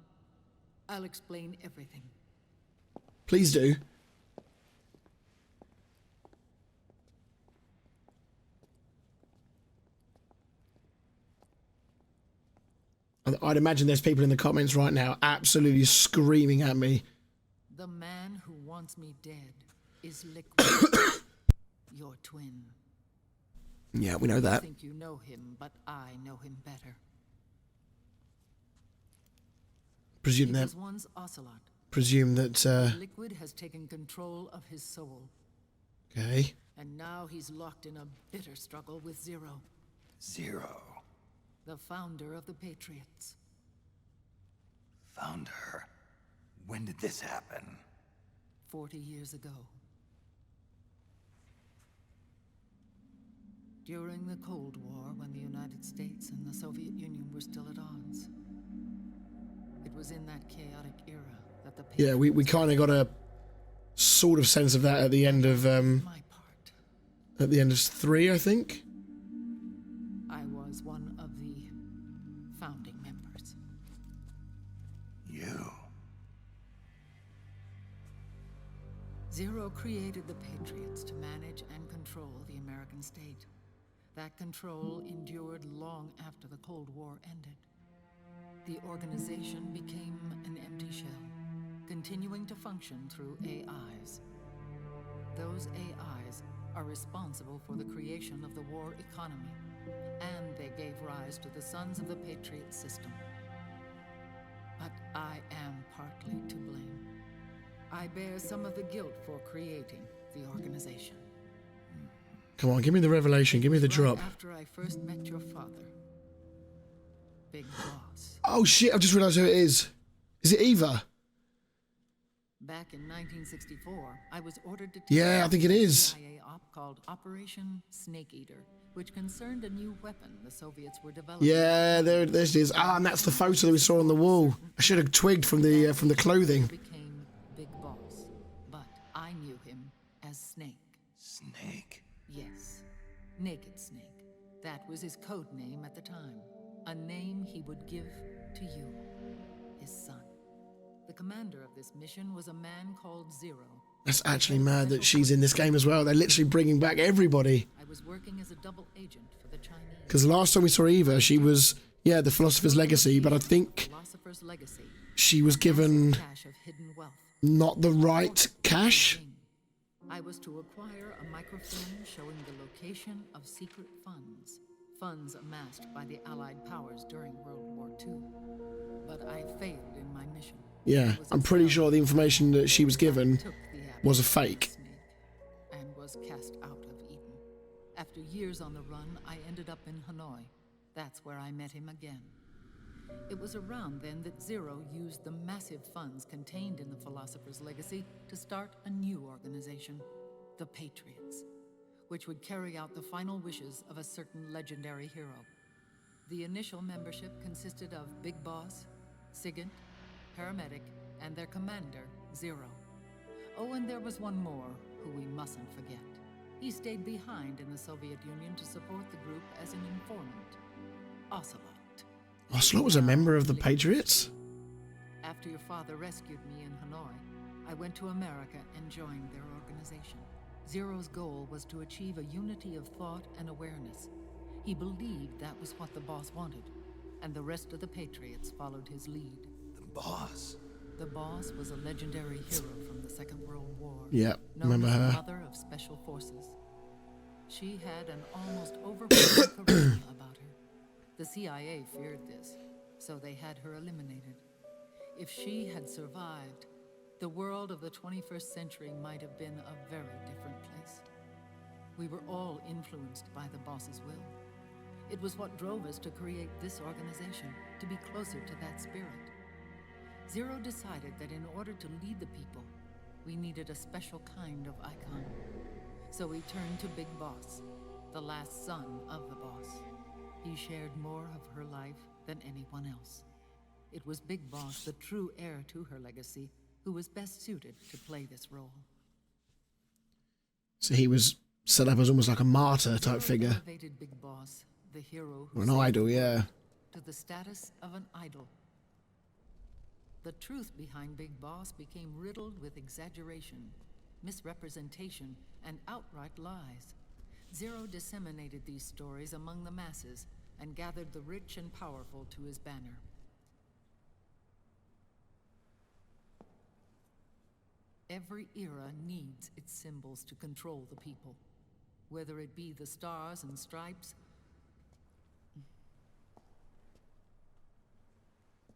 I'll explain everything. Please do. I'd imagine there's people in the comments right now absolutely screaming at me. The man who wants me dead is Liquid. Your twin. Yeah, we know that. I think you know him, but I know him better. Presume He that. was once Ocelot. Presume that. Liquid has taken control of his soul. Okay. And now he's locked in a bitter struggle with Zero. Zero. The founder of the Patriots. Founder? When did this happen? 40 years ago. During the Cold War, when the United States and the Soviet Union were still at odds. It was in that chaotic era that the Patriots... Yeah, we kind of got a sort of sense of that at the end of my part. At the end of 3, I think. I was one of the founding members. You? Zero created the Patriots to manage and control the American state. That control endured long after the Cold War ended. The organization became an empty shell, continuing to function through AIs. Those AIs are responsible for the creation of the war economy, and they gave rise to the Sons of the Patriot system. But I am partly to blame. I bear some of the guilt for creating the organization. Come on, give me the revelation, give me the drop. After I first met your father, Big Boss. Oh shit, I've just realised who it is. Is it Eva? Back in 1964, I was ordered to take Yeah, I think it is. a CIA op called Operation Snake Eater, which concerned a new weapon the Soviets were developing. Yeah, there it is. Ah, and that's the photo that we saw on the wall. I should have twigged from the clothing. Became Big Boss, but I knew him as Snake. Snake? Yes, Naked Snake. That was his code name at the time. A name he would give to you, his son. The commander of this mission was a man called Zero. That's actually mad that she's in this game as well. They're literally bringing back everybody. I was working as a double agent for the Chinese. Because the last time we saw Eva, she was, yeah, the Philosopher's Legacy, but I think Philosopher's Legacy. she was given Cache of hidden wealth. not the right cash. I was to acquire a microfilm showing the location of secret funds. Funds amassed by the Allied powers during World War II. But I failed in my mission. Yeah, I'm pretty sure the information that she was given was a fake. And was cast out of Eden. After years on the run, I ended up in Hanoi. That's where I met him again. It was around then that Zero used the massive funds contained in the Philosopher's Legacy to start a new organization, the Patriots, which would carry out the final wishes of a certain legendary hero. The initial membership consisted of Big Boss, Sigint, Paramedic, and their commander, Zero. Oh, and there was one more who we mustn't forget. He stayed behind in the Soviet Union to support the group as an informant, Ocelot. Ocelot was a member of the Patriots? After your father rescued me in Hanoi, I went to America and joined their organization. Zero's goal was to achieve a unity of thought and awareness. He believed that was what the boss wanted, and the rest of the Patriots followed his lead. The boss? The boss was a legendary hero from the Second World War. Yeah, known remember as the her. Mother of Special Forces. She had an almost overwhelming charisma about her. The CIA feared this, so they had her eliminated. If she had survived, the world of the 21st century might have been a very different place. We were all influenced by the boss's will. It was what drove us to create this organization, to be closer to that spirit. Zero decided that in order to lead the people, we needed a special kind of icon. So we turned to Big Boss, the last son of the boss. He shared more of her life than anyone else. It was Big Boss, the true heir to her legacy, who was best suited to play this role. So he was set up as almost like a martyr type figure. Elevated Big Boss, the hero who Or an idol, yeah. to the status of an idol. The truth behind Big Boss became riddled with exaggeration, misrepresentation, and outright lies. Zero disseminated these stories among the masses and gathered the rich and powerful to his banner. Every era needs its symbols to control the people, whether it be the stars and stripes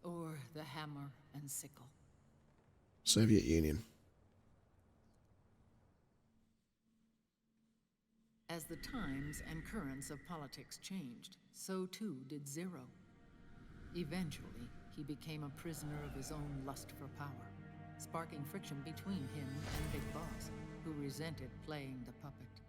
or the hammer and sickle. Soviet Union. As the times and currents of politics changed, so too did Zero. Eventually, he became a prisoner of his own lust for power, sparking friction between him and Big Boss, who resented playing the puppet.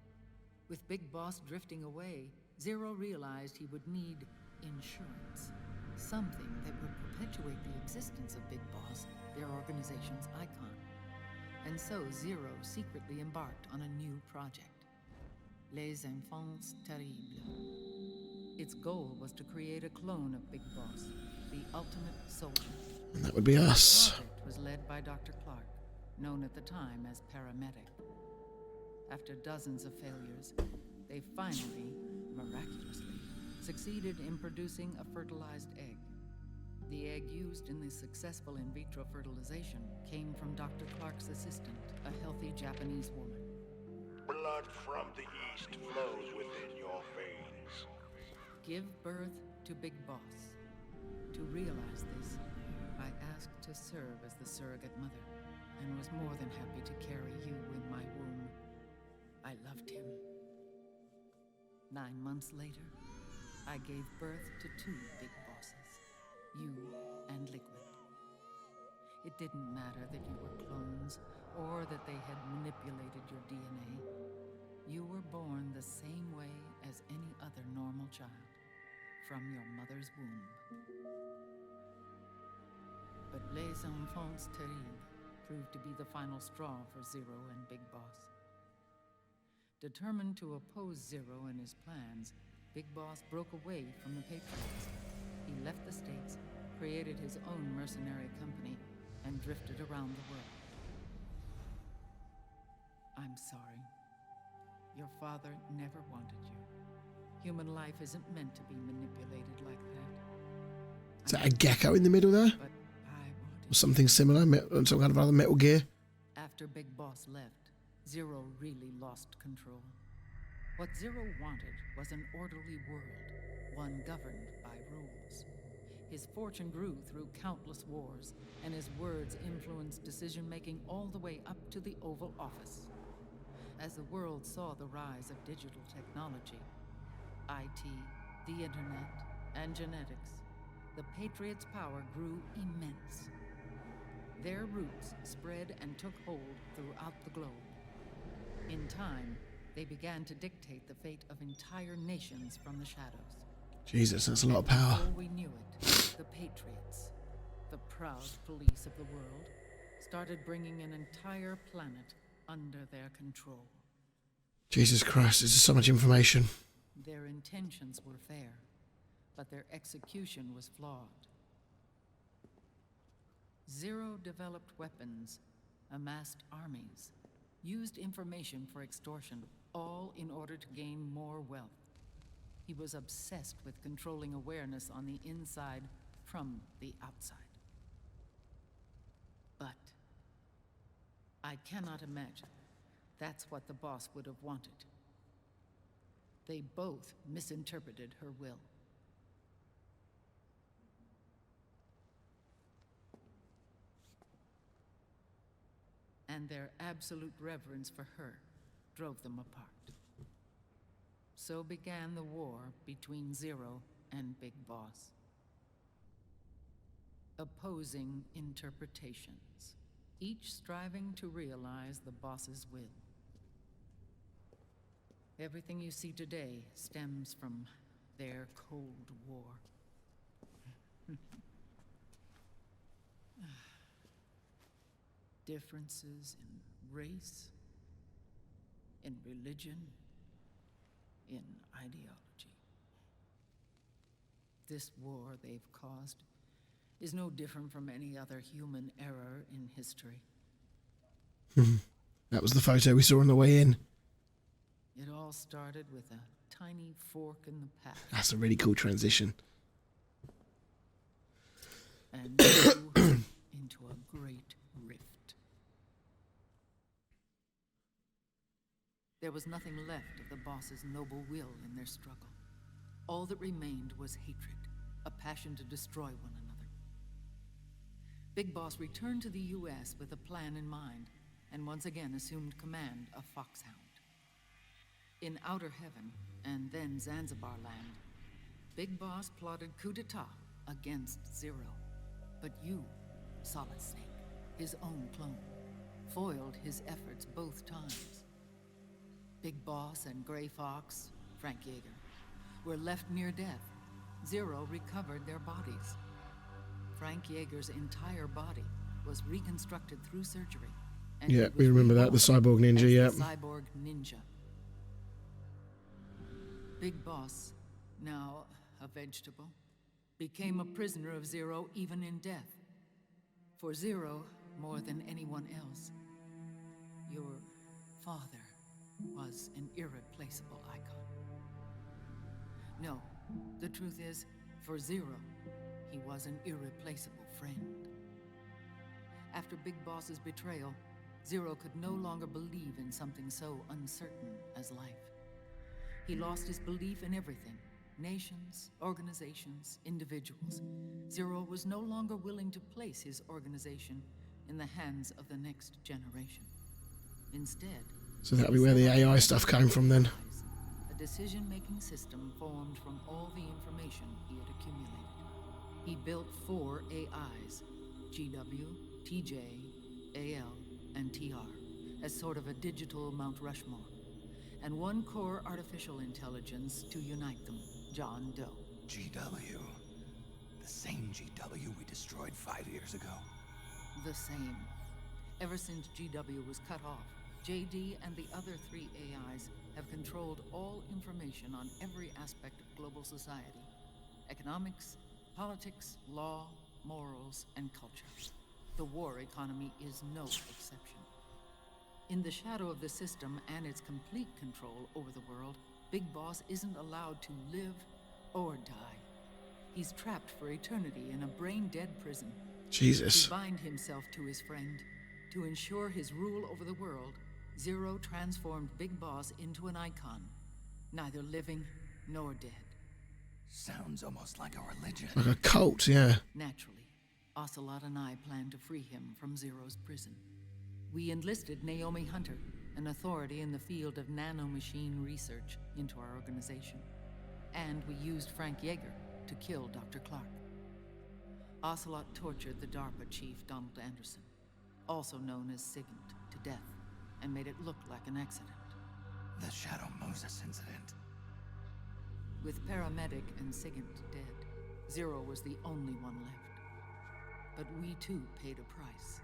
With Big Boss drifting away, Zero realized he would need insurance. Something that would perpetuate the existence of Big Boss, their organization's icon. And so Zero secretly embarked on a new project. Les Enfants Terribles. Its goal was to create a clone of Big Boss, the ultimate soldier. And that would be us. The project was led by Dr. Clark, known at the time as Paramedic. After dozens of failures, they finally, miraculously, succeeded in producing a fertilized egg. The egg used in the successful in vitro fertilization came from Dr. Clark's assistant, a healthy Japanese woman. Blood from the east flows within your veins. Give birth to Big Boss. To realize this, I asked to serve as the surrogate mother, and was more than happy to carry you in my womb. I loved him. 9 months later, I gave birth to 2 Big Bosses, you and Liquid. It didn't matter that you were clones, or that they had manipulated your DNA. You were born the same way as any other normal child, from your mother's womb. But Les Enfants Terribles proved to be the final straw for Zero and Big Boss. Determined to oppose Zero and his plans, Big Boss broke away from the Patriots. He left the States, created his own mercenary company, and drifted around the world. I'm sorry. Your father never wanted you. Human life isn't meant to be manipulated like that. Is that a gecko in the middle there? But I wanted Or something similar? Some kind of other Metal Gear? After Big Boss left, Zero really lost control. What Zero wanted was an orderly world, one governed by rules. His fortune grew through countless wars, and his words influenced decision-making all the way up to the Oval Office. As the world saw the rise of digital technology, IT, the internet, and genetics, the Patriots' power grew immense. Their roots spread and took hold throughout the globe. In time, they began to dictate the fate of entire nations from the shadows. Jesus, that's a lot of power. Before we knew it, the Patriots, the proud police of the world, started bringing an entire planet under their control. Jesus Christ, this is so much information. Their intentions were fair, but their execution was flawed. Zero developed weapons, amassed armies, used information for extortion, all in order to gain more wealth. He was obsessed with controlling awareness on the inside from the outside. But I cannot imagine that's what the boss would have wanted. They both misinterpreted her will. And their absolute reverence for her drove them apart. So began the war between Zero and Big Boss. Opposing interpretations, each striving to realize the boss's will. Everything you see today stems from their Cold War. Differences in race, in religion, in ideology. This war they've caused is no different from any other human error in history. That was the photo we saw on the way in. It all started with a tiny fork in the path. That's a really cool transition. And grew into a great rift. There was nothing left of the boss's noble will in their struggle. All that remained was hatred, a passion to destroy one another. Big Boss returned to the U.S. with a plan in mind, and once again assumed command of Foxhound. In Outer Heaven, and then Zanzibar Land, Big Boss plotted coup d'etat against Zero. But you, Solid Snake, his own clone, foiled his efforts both times. Big Boss and Gray Fox, Frank Yeager, were left near death. Zero recovered their bodies. Frank Yeager's entire body was reconstructed through surgery. And Yeah, we remember that, the cyborg ninja, yeah. The cyborg ninja. Big Boss, now a vegetable, became a prisoner of Zero even in death. For Zero, more than anyone else, your father was an irreplaceable icon. No, the truth is, for Zero, he was an irreplaceable friend. After Big Boss's betrayal, Zero could no longer believe in something so uncertain as life. He lost his belief in everything. Nations, organizations, individuals. Zero was no longer willing to place his organization in the hands of the next generation. Instead, So that'll be where the AI stuff came from then. a decision-making system formed from all the information he had accumulated. He built 4 AIs, GW, TJ, AL, and TR, as sort of a digital Mount Rushmore, and 1 core artificial intelligence to unite them, John Doe. GW. The same GW we destroyed 5 years ago. The same. Ever since GW was cut off, JD and the other 3 AIs have controlled all information on every aspect of global society. Economics, politics, law, morals, and culture. The war economy is no exception. In the shadow of the system and its complete control over the world, Big Boss isn't allowed to live or die. He's trapped for eternity in a brain-dead prison. Jesus. To bind himself to his friend, to ensure his rule over the world, Zero transformed Big Boss into an icon, neither living nor dead. Sounds almost like a religion. Like a cult, yeah. Naturally, Ocelot and I plan to free him from Zero's prison. We enlisted Naomi Hunter, an authority in the field of nanomachine research, into our organization. And we used Frank Yeager to kill Dr. Clark. Ocelot tortured the DARPA chief, Donald Anderson, also known as Sigint, to death, and made it look like an accident. The Shadow Moses incident. With Paramedic and Sigint dead, Zero was the only one left. But we too paid a price.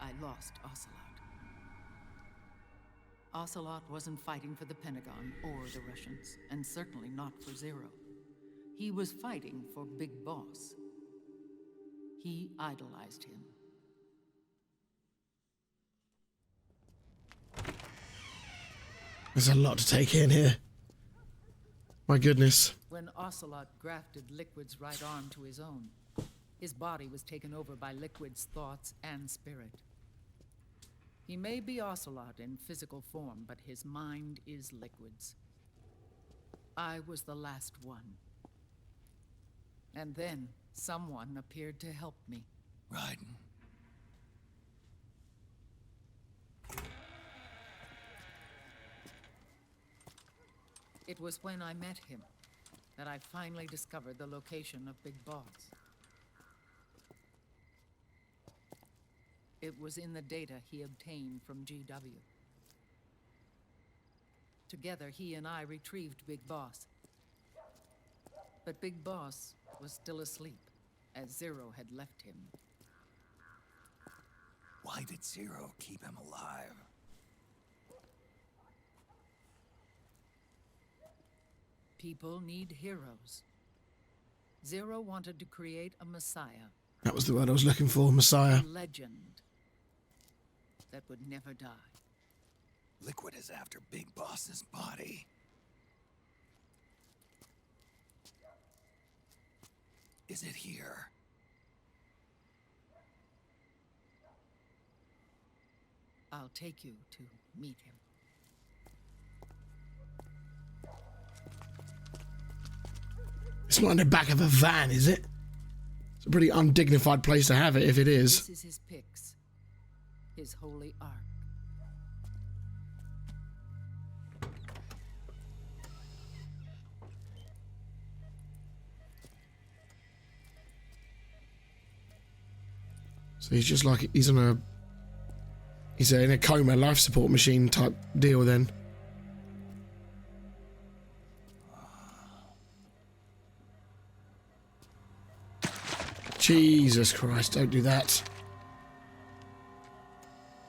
I lost Ocelot. Ocelot wasn't fighting for the Pentagon or the Russians, and certainly not for Zero. He was fighting for Big Boss. He idolized him. There's a lot to take in here. My goodness. When Ocelot grafted Liquid's right arm to his own, his body was taken over by Liquid's thoughts and spirit. He may be Ocelot in physical form, but his mind is Liquid's. I was the last one. And then someone appeared to help me. Raiden. It was when I met him that I finally discovered the location of Big Boss. It was in the data he obtained from GW. Together, he and I retrieved Big Boss. But Big Boss was still asleep, as Zero had left him. Why did Zero keep him alive? People need heroes. Zero wanted to create a messiah. That was the word I was looking for, Messiah. A legend that would never die. Liquid is after Big Boss's body. Is it here? I'll take you to meet him. It's not in the back of a van, is it? It's a pretty undignified place to have it, if it is. This is his pyx, his holy ark. So he's just like, he's in a coma, life support machine type deal then. Jesus Christ, don't do that.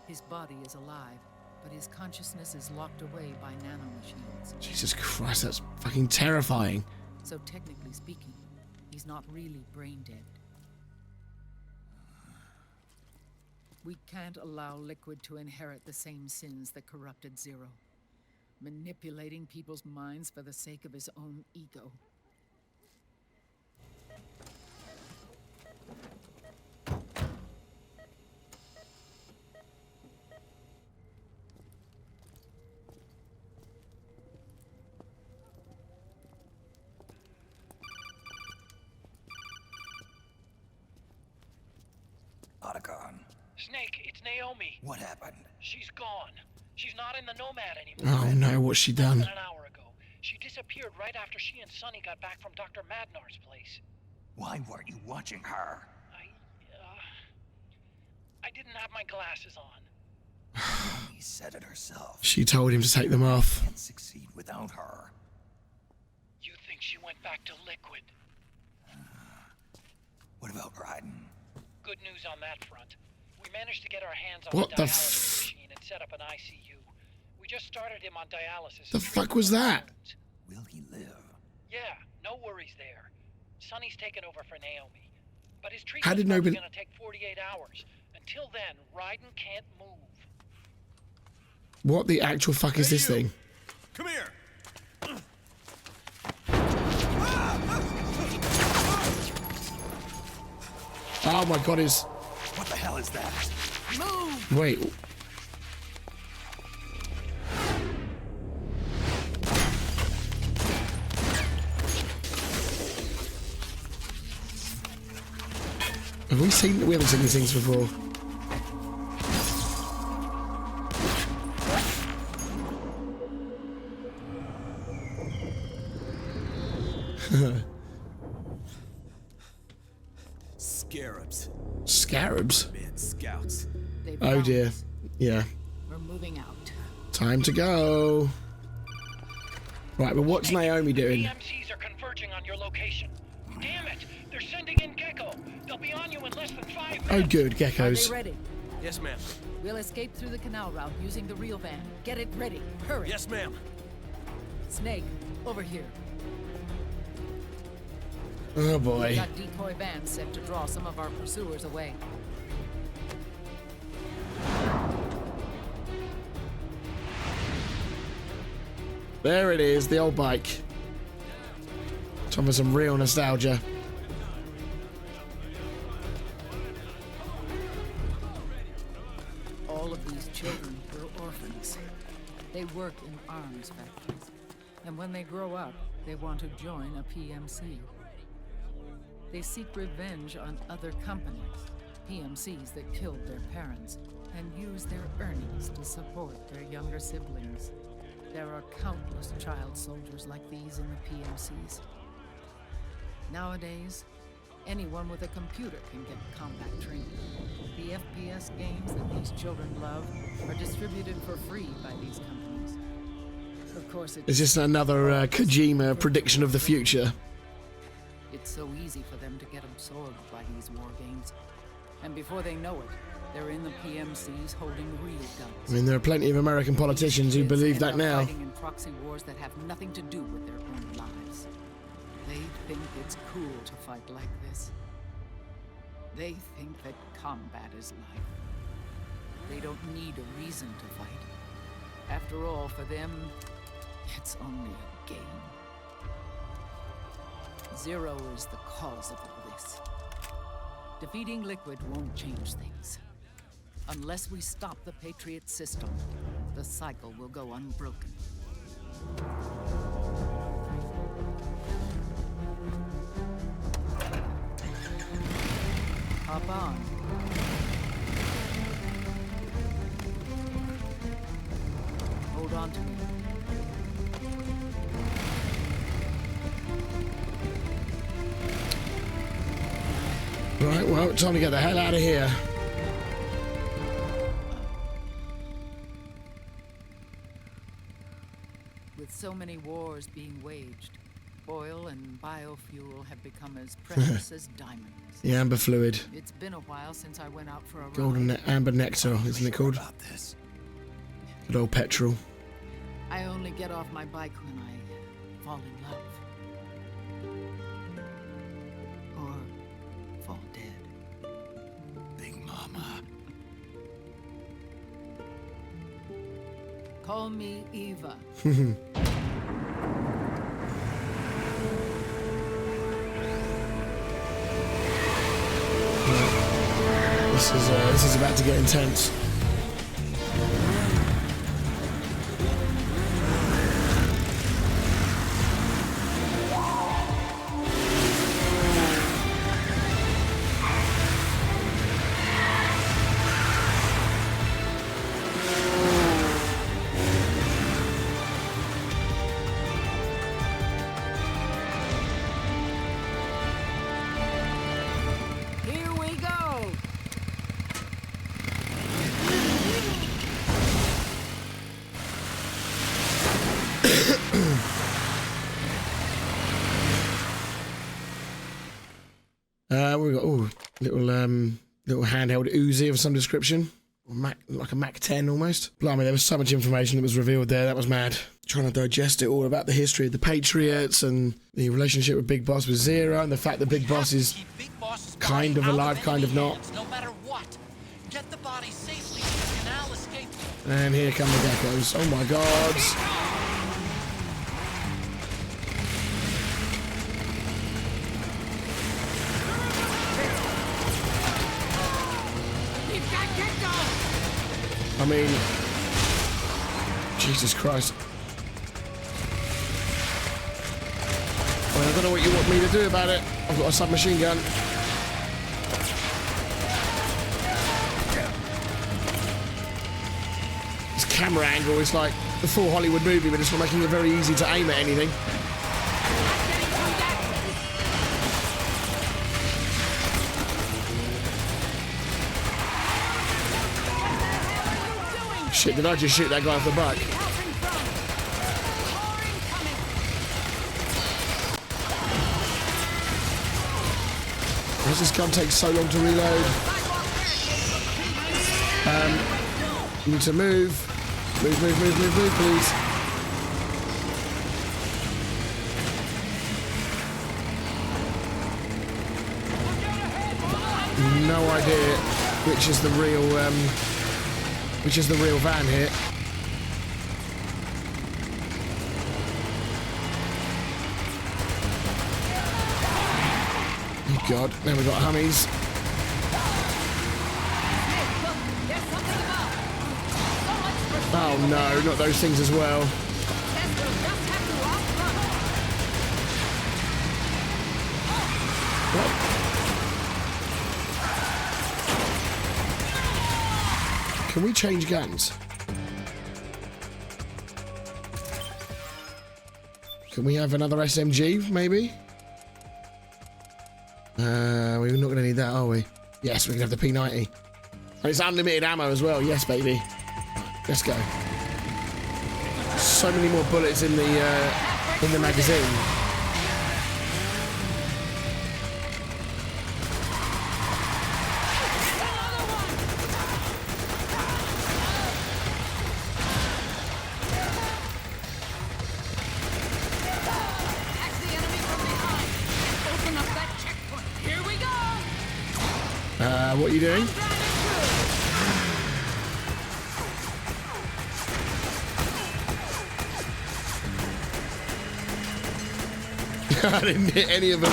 His body is alive, but his consciousness is locked away by nanomachines. Jesus Christ, that's fucking terrifying. So technically speaking, he's not really brain dead. We can't allow Liquid to inherit the same sins that corrupted Zero. Manipulating people's minds for the sake of his own ego. Otacon. Snake, it's Naomi. What happened? She's gone. She's not in the Nomad anymore. Oh no, what's she done? An hour ago. She disappeared right after she and Sonny got back from Dr. Madnar's place. Why weren't you watching her? I didn't have my glasses on. Naomi said it herself. She told him to take them off. Can't succeed without her. You think she went back to Liquid? What about Raiden? Good news on that front. We managed to get our hands on What the the dialysis machine and set up an ICU. We just started him on dialysis. The fuck was that? Will he live? Yeah, no worries there. Sonny's taken over for Naomi. But his How did treatment's nobody... gonna take 48 hours. Until then, Raiden can't move. What the actual fuck is this thing? Come here. Oh my god, is... What the hell is that? Move! Wait. Have we seen... We haven't seen these things before. Scarabs. Scarabs? Man, scouts. Oh dear. Yeah. We're moving out. Time to go. Right, but what's Naomi doing? EMCs are converging on your location. Damn it! They're sending in Gecko. They'll be on you in less than 5 minutes. Oh good, Are geckos. they ready? Yes, ma'am. We'll escape through the canal route using the real van. Get it ready. Hurry. Yes, ma'am. Snake, over here. Oh We've boy. got decoy vans set to draw some of our pursuers away. There it is, the old bike. Time for some real nostalgia. All of these children were orphans. They work in arms factories. And when they grow up, they want to join a PMC. They seek revenge on other companies, PMCs that killed their parents, and use their earnings to support their younger siblings. There are countless child soldiers like these in the PMCs. Nowadays, anyone with a computer can get combat training. The FPS games that these children love are distributed for free by these companies. Of course, Is this another Kojima prediction of the future? It's so easy for them to get absorbed by these war games. And before they know it, they're in the PMCs holding real guns. I mean, there are plenty of American politicians who believe that now. Fighting in proxy wars that have nothing to do with their own lives. They think it's cool to fight like this. They think that combat is life. They don't need a reason to fight. After all, for them, it's only a game. Zero is the cause of all this. Defeating Liquid won't change things. Unless we stop the Patriot system, the cycle will go unbroken. Hop on. Hold on to me. Right, well, time to get the hell out of here. With so many wars being waged, oil and biofuel have become as precious as diamonds. The amber fluid. It's been a while since I went out for a Golden ride. amber nectar, isn't it called? Good old petrol. I only get off my bike when I fall in love. Or fall dead. Big Mama. Call me Eva. This is about to get intense. Here we go. We've got little handheld Uzi of some description, or like a Mac 10 almost. Blimey, there was so much information that was revealed there. That was mad. Trying to digest it all about the history of the Patriots and the relationship with Big Boss with Zero, and the fact that Big Boss is kind of alive, kind of not. No matter what. Get the body safely to the canal escape. And here come the geckos. Oh my god. I mean, Jesus Christ. I mean, I don't know what you want me to do about it. I've got a submachine gun. This camera angle is like the full Hollywood movie, but it's not making it very easy to aim at anything. Shit, did I just shoot that guy off the back? Why does this gun take so long to reload? Need to move. Move, please. No idea which is the real van here. God, now we've got Hummies. Oh no, not those things as well. Can we change guns? Can we have another SMG, maybe? We're not going to need that, are we? Yes, we can have the P90. And it's unlimited ammo as well. Yes, baby. Let's go. So many more bullets in the magazine. What are you doing? I didn't hit any of them.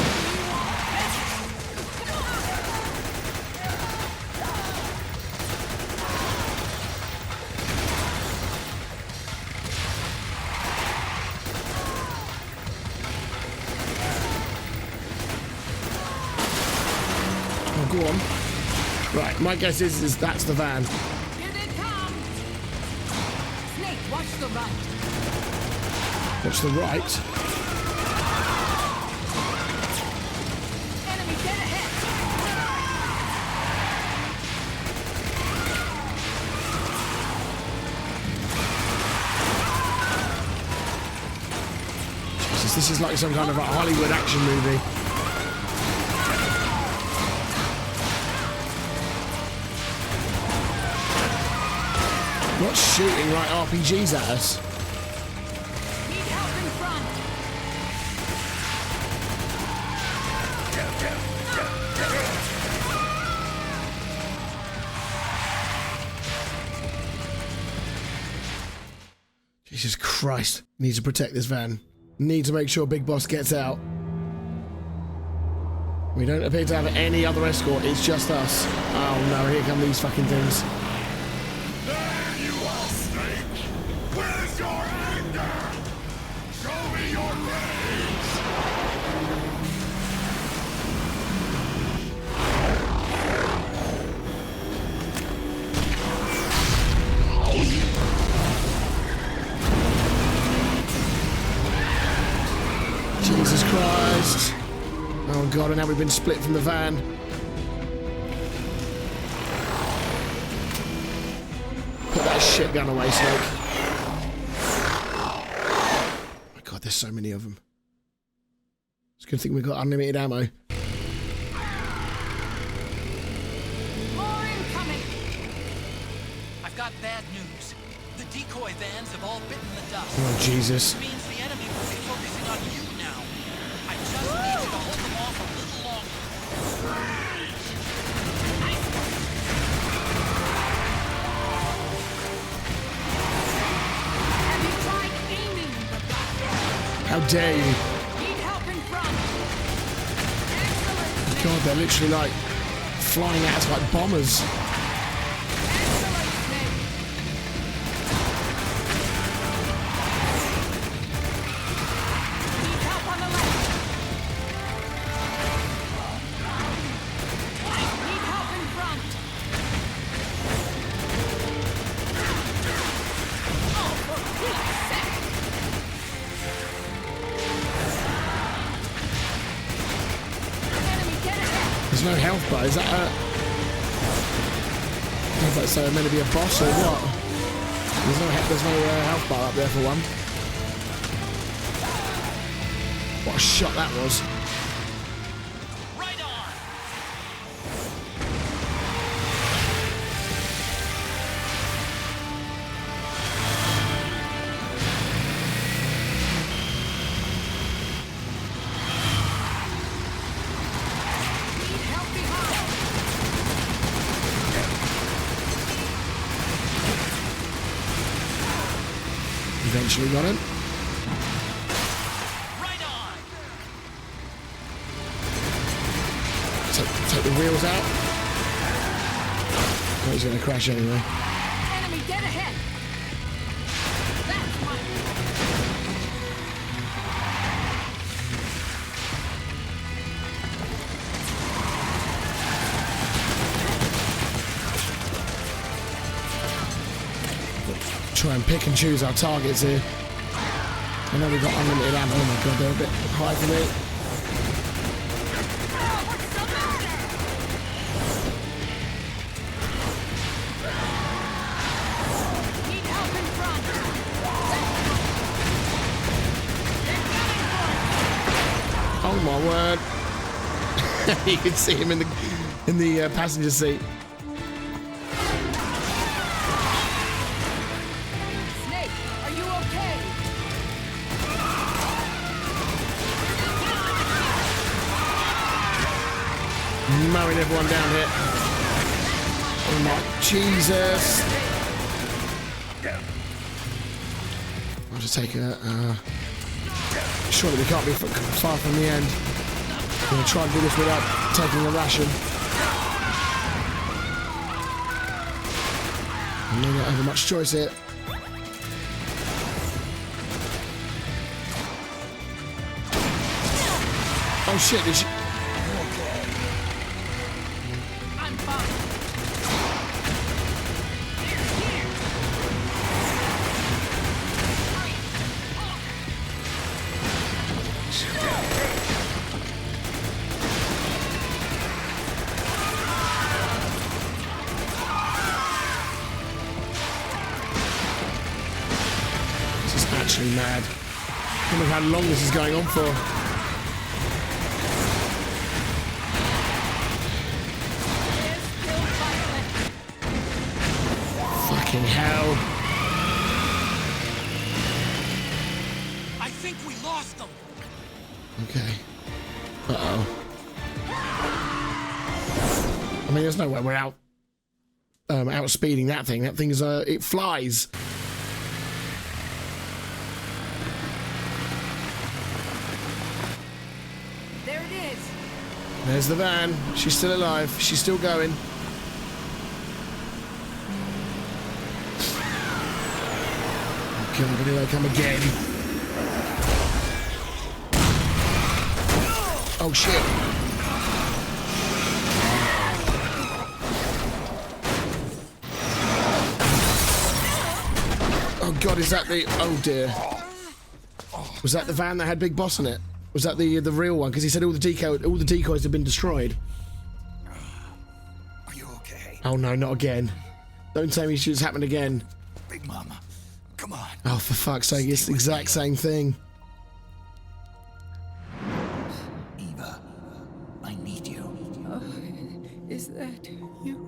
Oh, go on. Right, my guess is that's the van. Here they come! Snake, watch the right. Watch the right? Enemy dead ahead! Jesus, this is like some kind of a Hollywood action movie. What's shooting like RPGs at us? Need help in front! Jesus Christ. Need to protect this van. Need to make sure Big Boss gets out. We don't appear to have any other escort, it's just us. Oh no, here come these fucking things. There you are, Snake! Where's your anger? Show me your rage! Jesus Christ. Oh god, and now we've been split from the van. Put that shit gun away, Snake. Oh my god, there's so many of them. It's a good thing we've got unlimited ammo. More incoming! I've got bad news. The decoy vans have all bitten the dust. Oh Jesus. Which means the enemy will be focusing on you now. I just need you to hold them off a little longer. Have you tried aiming the gun? How dare you? Need help in front! Excellent! God, they're literally like flying at us like bombers. Excellent, Snake! Need help on the left! Need help in front! Oh, for Pete's sake! Enemy, get ahead! There's no health bar, is that a... Is that so meant to be a boss or what? There's no health bar up there for one. What a shot that was. Right on! Need help behind! Eventually got him. Right on! wheels out. Oh, he's going to crash anyway. Enemy dead ahead. That's mine. Try and pick and choose our targets here. I know we've got unlimited ammo. Oh my god, they're a bit high for me. Need help in front. Oh my word! You can see him in the passenger seat. Snake, are you okay? Mowing everyone down here. Oh my Jesus! I'll just take a. Surely we can't be far from the end. I'm gonna try and do this without taking a ration. I may not have much choice here. Oh shit! Did she? I'm fine. This is actually mad. I don't know how long this is going on for. Fucking hell. I think we lost them. Okay. Uh-oh. I mean, there's no way we're outspeeding that thing. That thing's, it flies. There it is. There's the van. She's still alive. She's still going. God, here they come again. Oh shit. Oh god, is that the... Oh dear. Was that the van that had Big Boss in it? Was that the real one? Because he said all the decoys had been destroyed. Are you okay? Oh no, not again. Don't tell me it's happened again. Big Mama, come on. Oh, for fuck's sake, it's the exact same thing. Eva, I need you. Is that you?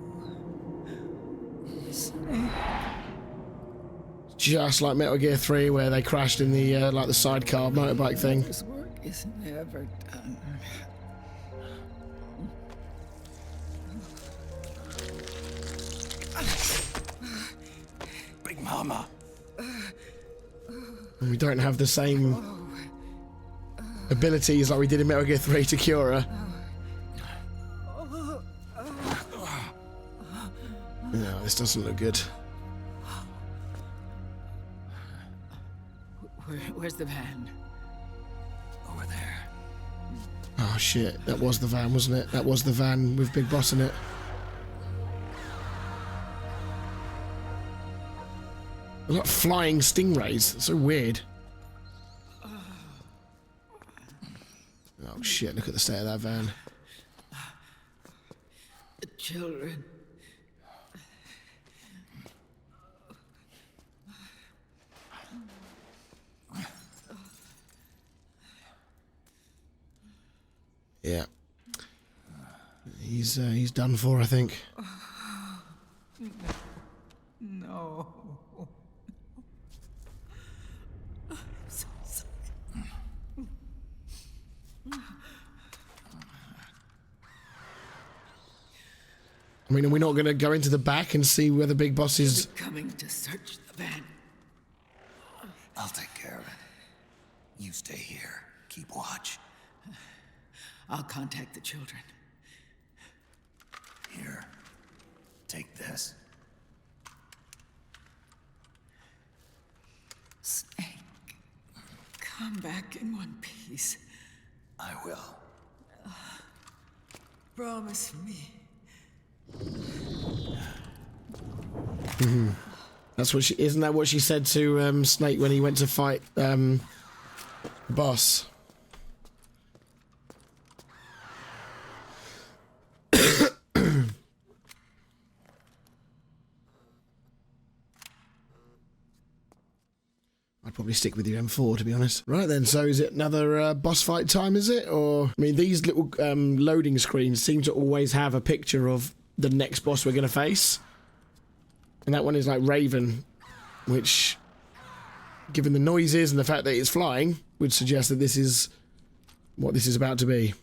Snake. Just like Metal Gear 3, where they crashed in the like the sidecar motorbike thing. This work is never done. Big Mama. And we don't have the same abilities like we did in Metal Gear 3 to cure her. No, this doesn't look good. Where's the van? Over there. Oh shit, that was the van, wasn't it? That was the van with Big Boss in it. They're like flying stingrays. It's so weird. Oh shit, look at the state of that van. The children. Yeah. He's done for, I think. No. I'm so sorry. I mean, are we not going to go into the back and see where the Big Boss is? Coming to search the van. I'll take care of it. You stay here. Keep watch. I'll contact the children. Here. Take this. Snake, come back in one piece. I will. Promise me. That's what isn't that what she said to Snake when he went to fight the boss? I'd probably stick with your M4, to be honest. Right then, so is it another boss fight time, is it? Or, I mean, these little loading screens seem to always have a picture of the next boss we're going to face. And that one is like Raven, which, given the noises and the fact that it's flying, would suggest that this is what this is about to be.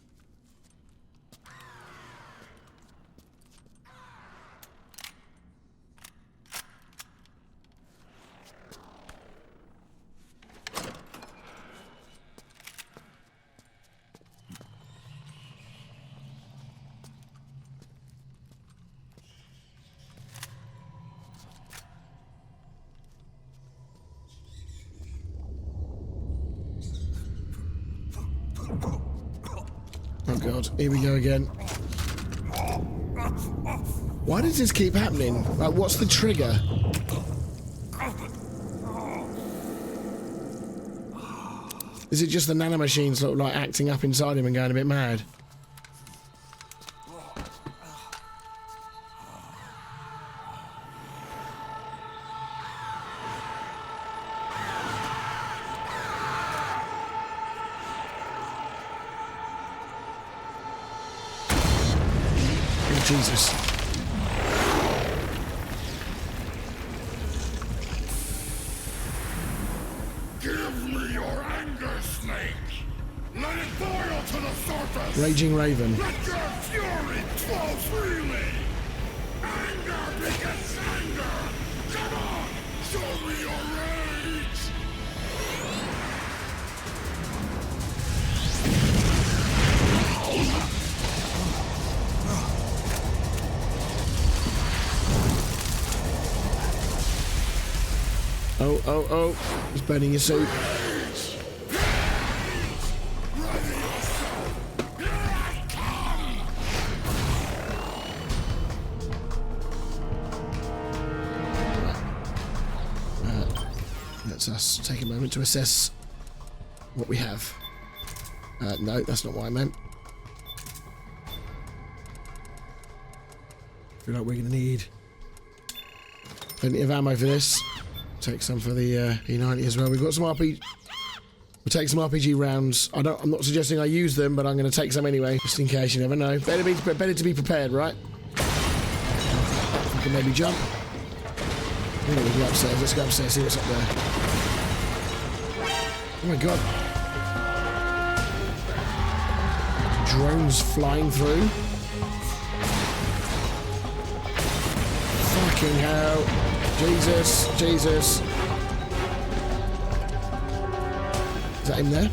Oh god, here we go again. Why does this keep happening? Like, what's the trigger? Is it just the nanomachines sort of like acting up inside him and going a bit mad? Jesus. Give me your anger, Snake! Let it boil to the surface! Raging Raven. Let your fury flow freely! Anger begets anger! Come on! Show me your rage! Oh, oh, oh. He's burning your suit. Let's us take a moment to assess what we have. No, that's not what I meant. Feel like we're going to need plenty of ammo for this. Take some for the E90 as well. We've got some RPG. We'll take some RPG rounds. I'm not suggesting I use them, but I'm going to take some anyway, just in case. You never know. Better to be prepared, right? We can maybe jump. Oh, we'll go upstairs. Let's go upstairs. See what's up there. Oh my god! Drones flying through. Fucking hell! Jesus, Jesus. Is that him there?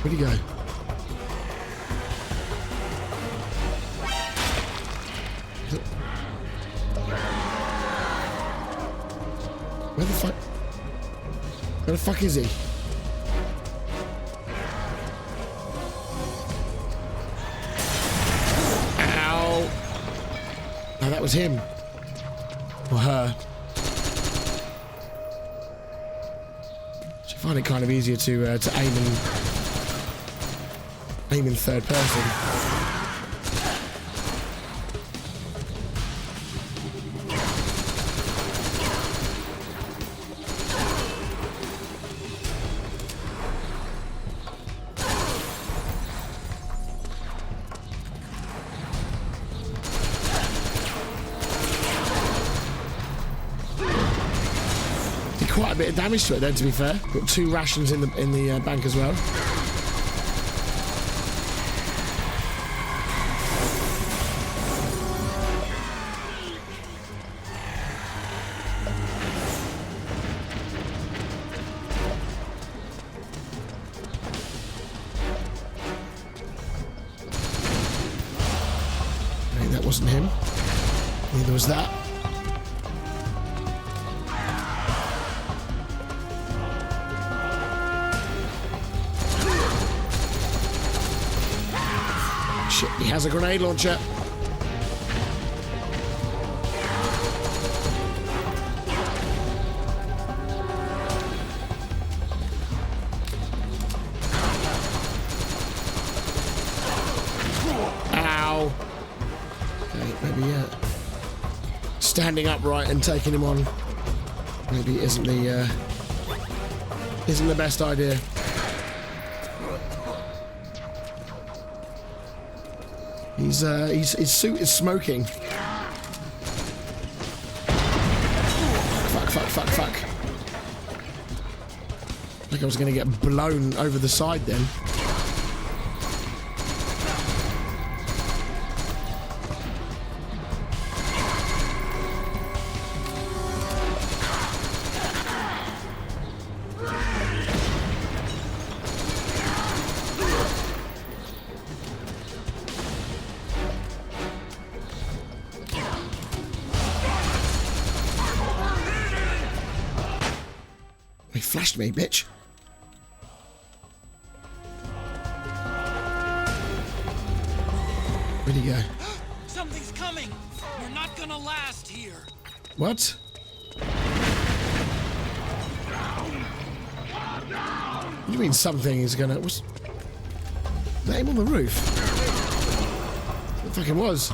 Where'd he go? Where the fuck is he? Oh, that was him. Or her. I find it kind of easier to aim in third person. Quite a bit of damage to it then, to be fair. Got 2 rations in the bank as well. wasn't him. Neither was that. Shit, he has a grenade launcher. Ow. Okay, maybe, yeah. Standing upright and taking him on maybe isn't the best idea. His suit is smoking. Fuck. Like I was gonna get blown over the side then. He flashed me, bitch. Where'd he go? Something's coming. We're not gonna last here. What? What do you mean something is gonna... Was that him on the roof? It fucking was.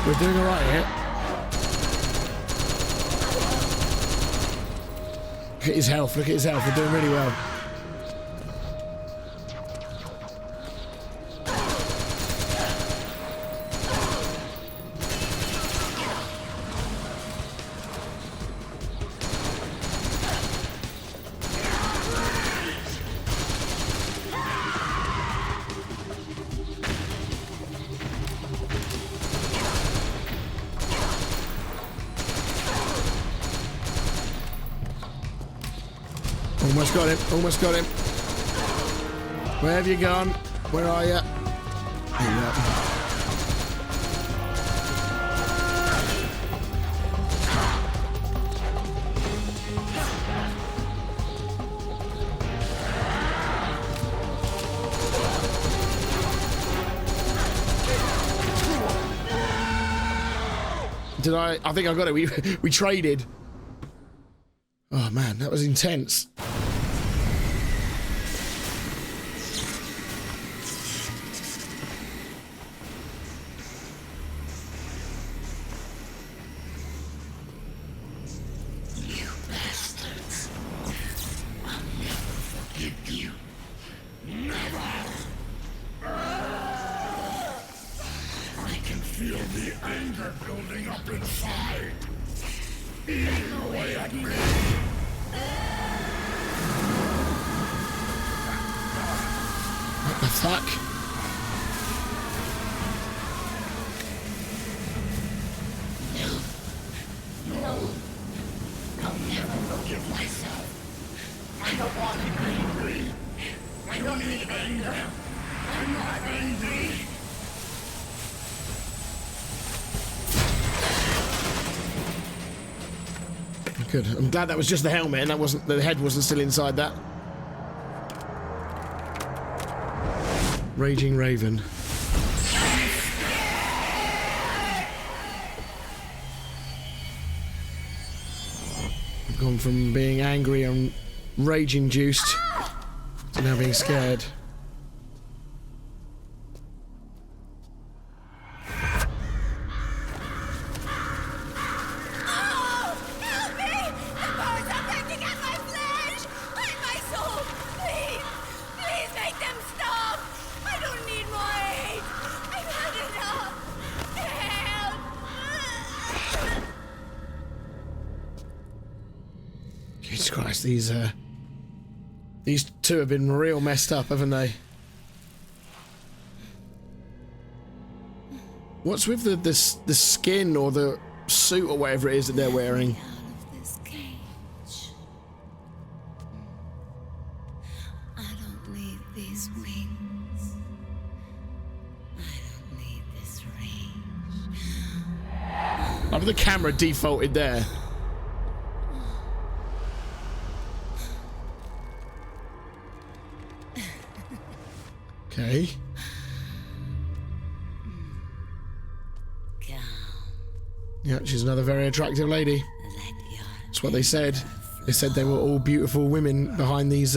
We're doing alright here. Look at his health, look at his health, we're doing really well. Almost got him. Where have you gone? Where are you? There you are. Did I think I got it. We traded. Oh man, that was intense. Good. I'm glad that was just the helmet and that wasn't, the head wasn't still inside that. Raging Raven. I've gone from being angry and rage-induced to now being scared. Jesus Christ, these two have been real messed up, haven't they? What's with the skin or the suit or whatever it is that they're wearing? Out of this cage. I don't need these wings. I don't need this range. Oh, the camera defaulted there. Okay. Yeah, she's another very attractive lady. That's what they said. They said they were all beautiful women behind these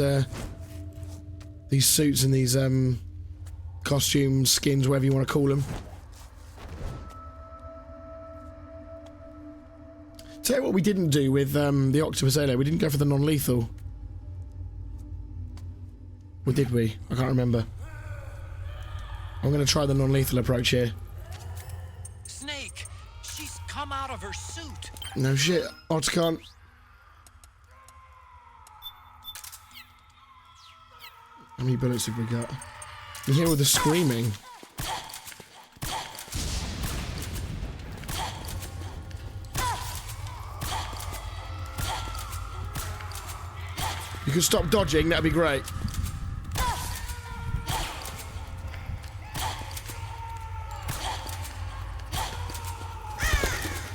suits and these costumes, skins, whatever you want to call them. Tell you what we didn't do with the octopus earlier. We didn't go for the non-lethal. Or did we? I can't remember. I'm going to try the non-lethal approach here. Snake! She's come out of her suit! No shit, Otacon. How many bullets have we got? You hear all the screaming. You could stop dodging, that'd be great.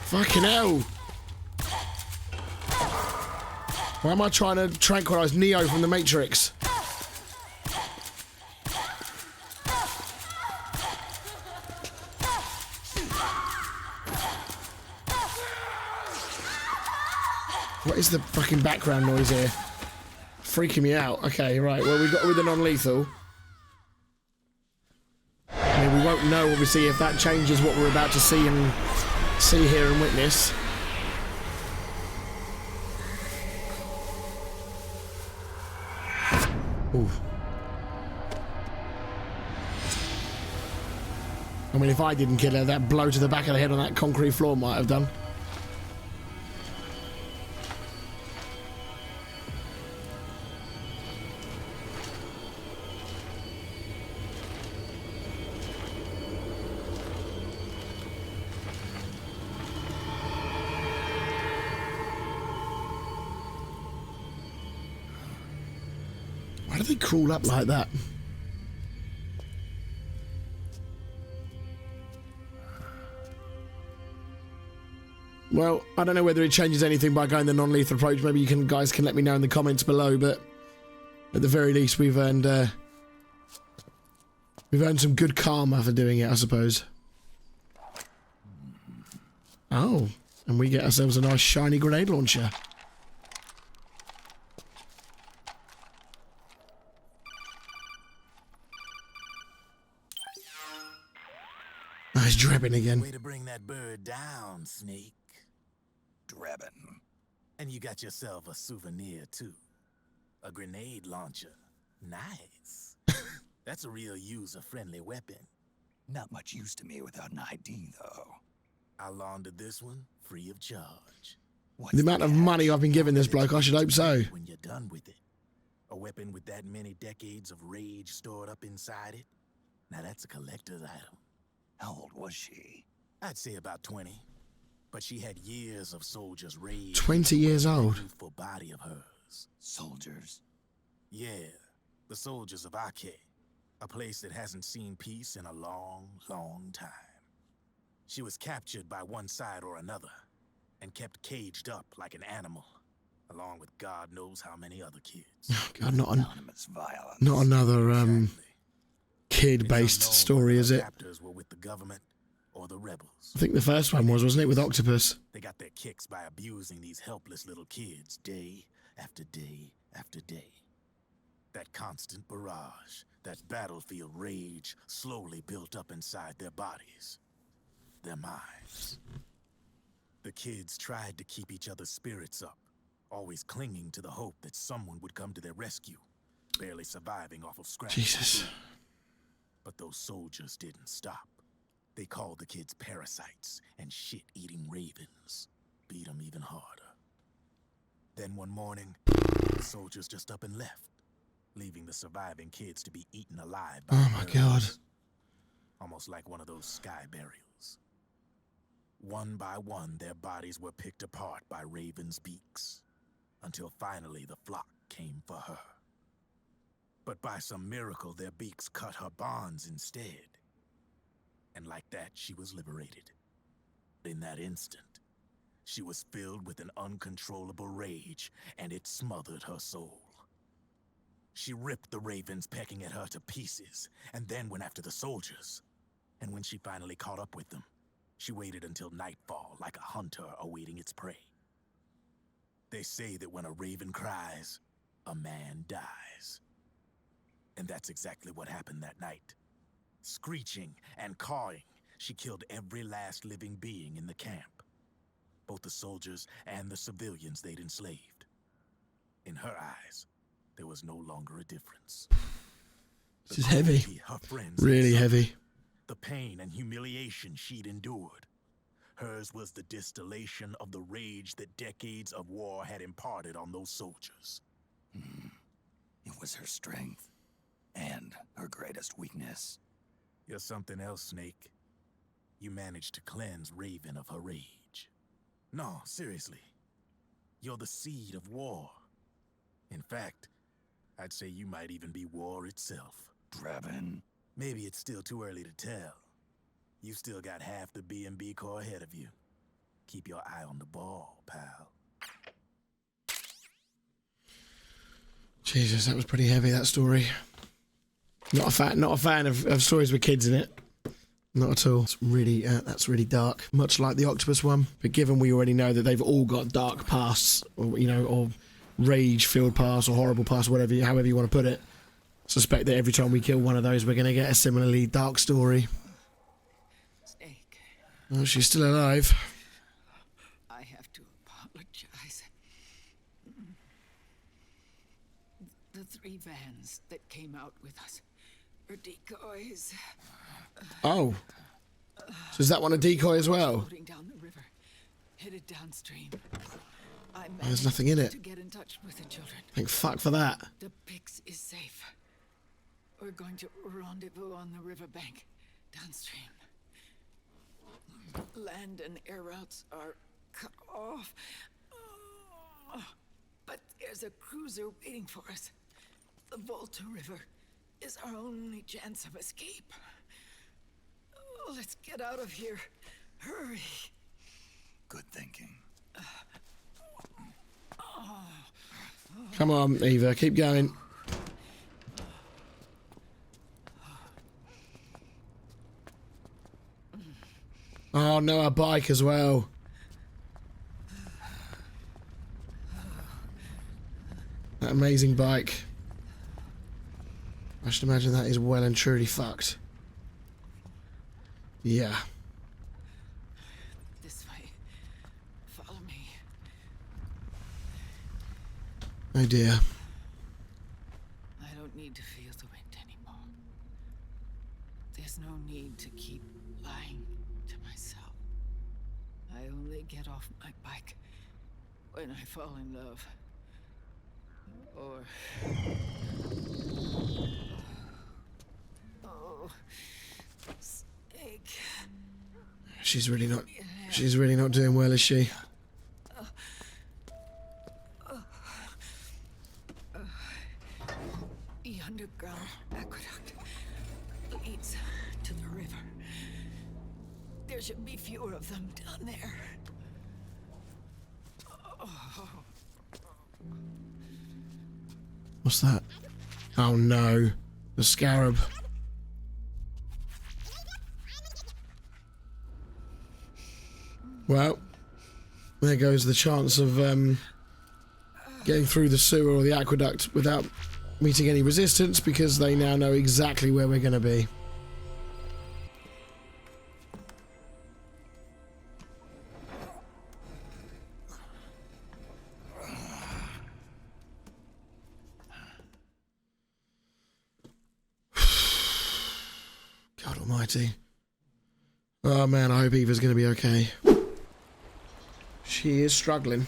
Fucking hell! Why am I trying to tranquilize Neo from the Matrix? What is the fucking background noise here? Freaking me out. Okay, right. Well, we got with the non-lethal. I mean, we won't know, obviously, if that changes what we're about to see, hear, and witness. Ooh. I mean, if I didn't kill her, that blow to the back of the head on that concrete floor might have done. Why do they crawl up like that? Well, I don't know whether it changes anything by going the non-lethal approach. Maybe you guys can let me know in the comments below, but at the very least we've earned some good karma for doing it, I suppose. Oh, and we get ourselves a nice shiny grenade launcher. Nice Drebin again. Way to bring that bird down, Snake. Drebin. And you got yourself a souvenir, too. A grenade launcher. Nice. That's a real user-friendly weapon. Not much use to me without an ID, though. I'll launder this one free of charge. The amount of money I've been giving this bloke, I should hope so. When you're done with it. A weapon with that many decades of rage stored up inside it. Now that's a collector's item. How old was she? I'd say about 20. But she had years of soldiers' rage. 20 years old. Youthful body of hers. Soldiers? Yeah, the soldiers of Ake. A place that hasn't seen peace in a long, long time. She was captured by one side or another, and kept caged up like an animal, along with God knows how many other kids. Oh God, not violence. Another kid-based story, is it? Captors were with the government or the rebels. I think the first one was, wasn't it, with Octopus? They got their kicks by abusing these helpless little kids day after day after day. That constant barrage, that battlefield rage slowly built up inside their bodies, their minds. The kids tried to keep each other's spirits up, always clinging to the hope that someone would come to their rescue, barely surviving off of scraps. Jesus. But those soldiers didn't stop. They called the kids parasites and shit-eating ravens. Beat them even harder. Then one morning, the soldiers just up and left, leaving the surviving kids to be eaten alive by oh my God. Almost like one of those sky burials. souls. One by one, their bodies were picked apart by ravens' beaks, until finally the flock came for her. But by some miracle, their beaks cut her bonds instead. And like that, she was liberated. In that instant, she was filled with an uncontrollable rage, and it smothered her soul. She ripped the ravens pecking at her to pieces, and then went after the soldiers. And when she finally caught up with them, she waited until nightfall like a hunter awaiting its prey. They say that when a raven cries, a man dies. And that's exactly what happened that night. Screeching and cawing, she killed every last living being in the camp, both the soldiers and the civilians they'd enslaved. In her eyes, there was no longer a difference. This is heavy. Her friends really heavy. The pain and humiliation she'd endured. Hers was the distillation of the rage that decades of war had imparted on those soldiers. It was her strength and her greatest weakness. You're something else, Snake. You managed to cleanse Raven of her rage. No, seriously. You're the seed of war. In fact, I'd say you might even be war itself. Draven. Maybe it's still too early to tell. You still got half the B&B Corps ahead of you. Keep your eye on the ball, pal. Jesus, that was pretty heavy, that story. Not a fan of stories with kids in it. Not at all. It's really, that's really dark. Much like the octopus one. But given we already know that they've all got dark pasts, or, you know, or rage-filled pasts, or horrible pasts, whatever, however you want to put it, suspect that every time we kill one of those, we're going to get a similarly dark story. Snake. Oh, she's still alive. I have to apologize. The 3 vans that came out with us were decoys. Oh. So is that one a decoy as well? Floating down the river, headed downstream. I There's nothing in it. to get in touch with the children. Thank fuck for that. The Pix is safe. We're going to rendezvous on the riverbank, downstream. Land and air routes are cut off. But there's a cruiser waiting for us. The Volta River is our only chance of escape. Let's get out of here. Hurry. Good thinking. Come on, Eva, keep going. Oh no, our bike as well. That amazing bike. I should imagine that is well and truly fucked. Yeah. This way. Follow me. Oh dear. I don't need to feel the wind anymore. There's no need to keep lying to myself. I only get off my bike when I fall in love. Or... Oh... Snake... She's really not doing well, is she? The underground aqueduct leads to the river. There should be fewer of them down there. What's that? Oh no. The scarab. Well, there goes the chance of getting through the sewer or the aqueduct without meeting any resistance, because they now know exactly where we're going to be. God almighty. Oh man, I hope Eva's going to be okay. She is struggling.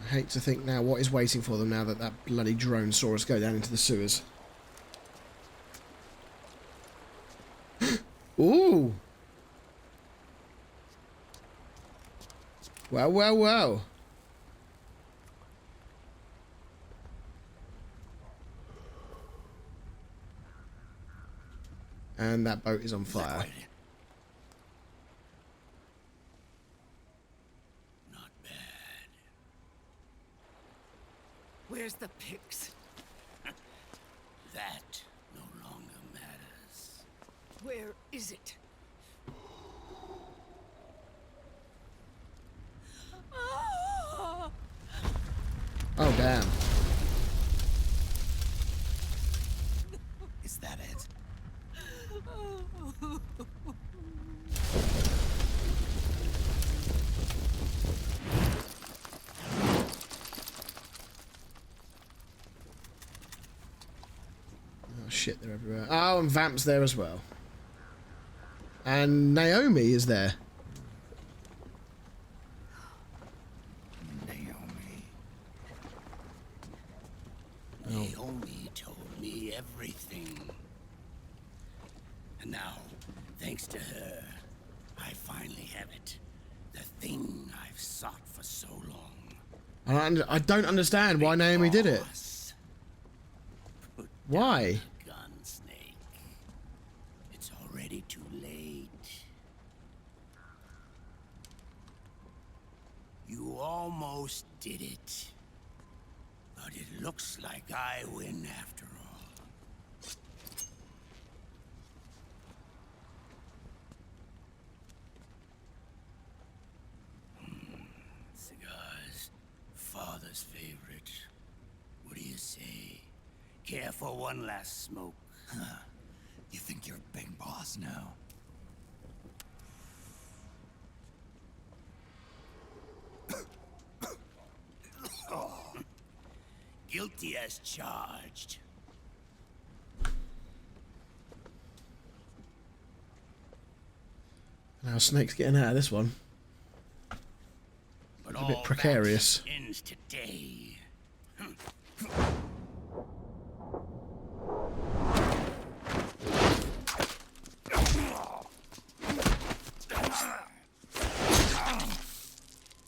I hate to think now what is waiting for them now that that bloody drone saw us go down into the sewers. Ooh. Wow, wow, wow. And that boat is on fire. Not bad. Where's the pigs? That no longer matters. Where is it? Oh, damn. Is that it? Oh, shit, they're everywhere. Oh, and Vamp's there as well. And Naomi is there. Naomi told me everything. And now, thanks to her, I finally have it. The thing I've sought for so long. I don't understand why Naomi did it. Why? Gun, Snake. It's already too late. You almost did it. But it looks like I win after all. Cigars. Father's favorite. What do you say? Care for one last smoke? Huh. You think you're big boss now? Guilty as charged. Now Snake's getting out of this one. But It's a bit precarious. Ends today.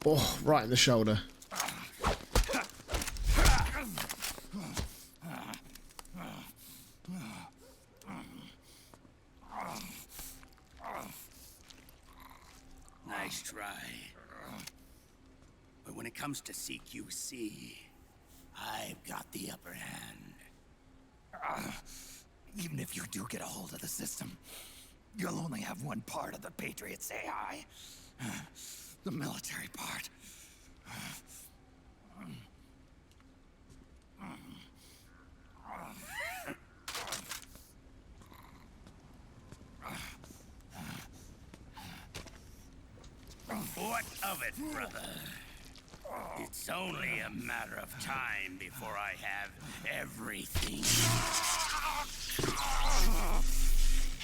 Oh, right in the shoulder. Nice try. But when it comes to CQC, I've got the upper hand. Even if you do get a hold of the system, you'll only have one part of the Patriots AI. The military part. What of it, brother? It's only a matter of time before I have everything.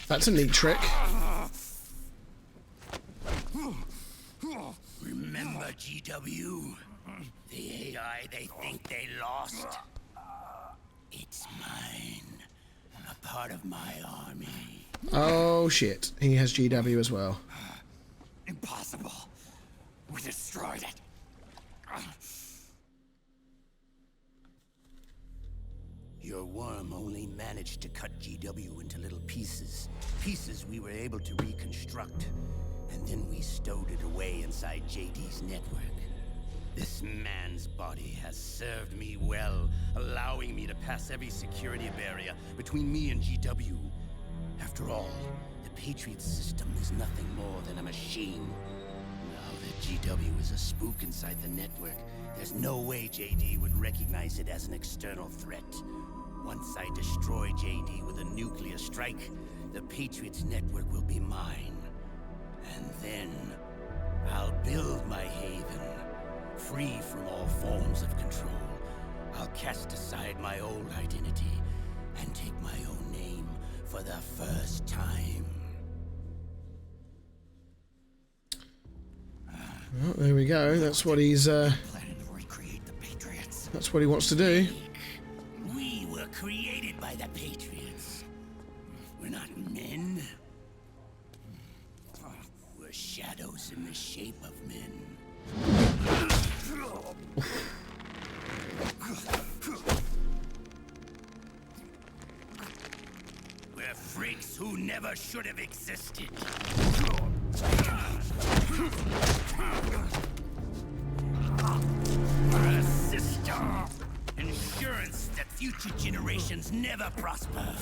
That's a neat trick. Remember GW? The AI they think they lost? It's mine. A part of my army. Oh shit, he has GW as well. Impossible. We destroyed it. Your worm only managed to cut GW into little pieces. Pieces we were able to reconstruct. And then we stowed it away inside JD's network. This man's body has served me well, allowing me to pass every security barrier between me and GW. After all, the Patriot system is nothing more than a machine. Now that GW is a spook inside the network, there's no way JD would recognize it as an external threat. Once I destroy JD with a nuclear strike, the Patriots network will be mine. And then, I'll build my haven, free from all forms of control. I'll cast aside my old identity and take my own name for the first time. Well, there we go. That's what he's. Planning to recreate the Patriots. That's what he wants to do. We were created by the Patriots. We're not men. We're freaks who never should have existed. We're a system. Insurance that future generations never prosper.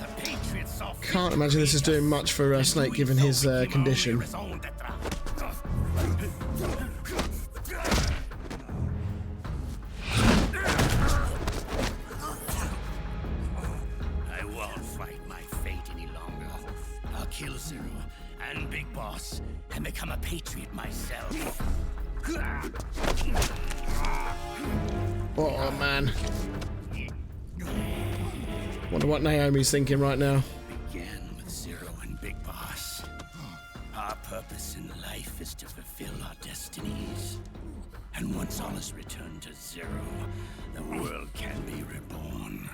The Patriots saw Can't imagine this is doing much for Snake given his condition. I won't fight my fate any longer. I'll kill Zero and Big Boss and become a patriot myself. Oh man. Wonder what Naomi's thinking right now. Began with Zero and Big Boss. Our purpose in life is to fulfill our destinies. And once all is returned to Zero, the world can be reborn.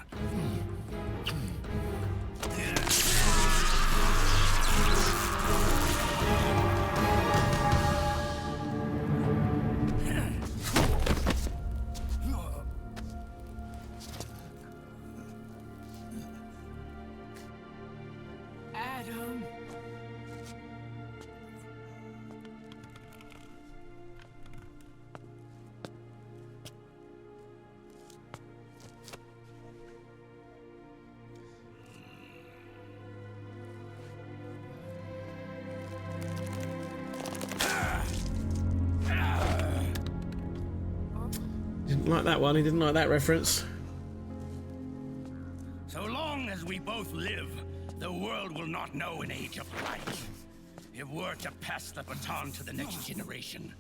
Adam. Didn't like that one. He didn't like that reference. So long as we both live, the world will not know an age of light. If we're to pass the baton to the next generation,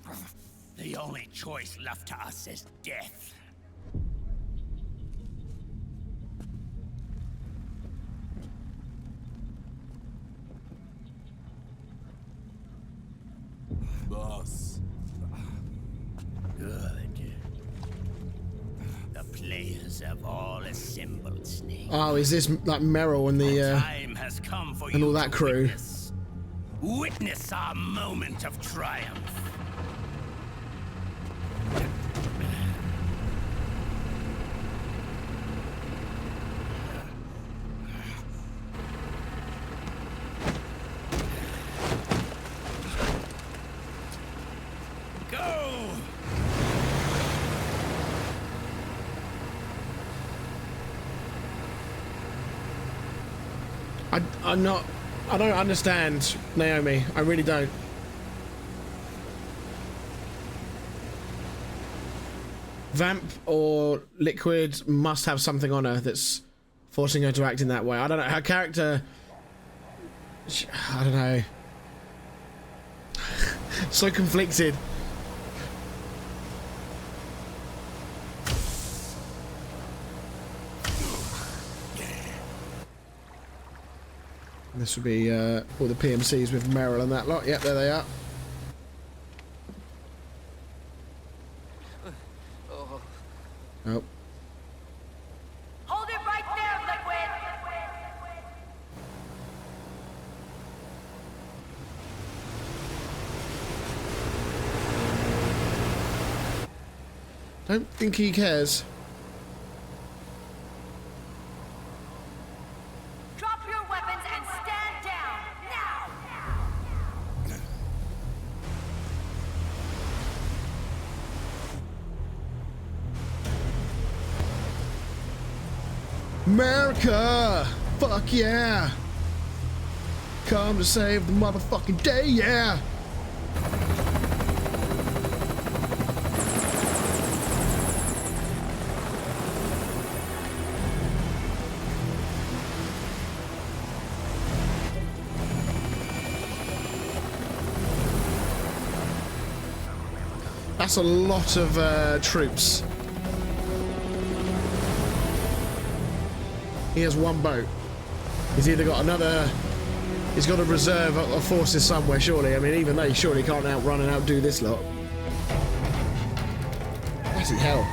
the only choice left to us is death. Boss. Good. The players have all assembled, Snake. Oh, is this like Meryl and the Time has come for and you all that to crew? Witness our moment of triumph. Go! I don't understand Naomi. I really don't. Vamp or Liquid must have something on her that's forcing her to act in that way. I don't know. Her character... I don't know. So conflicted. This would be all the PMCs with Meryl and that lot. Yep, there they are. Oh. Hold it right there, Liquid! Don't think he cares. Drop your weapons and stand down, now! America! Fuck yeah! Come to save the motherfucking day, yeah! That's a lot of troops. He has one boat. He's either got another... He's got a reserve of forces somewhere, surely. I mean, even they surely can't outrun and outdo this lot. Bloody hell.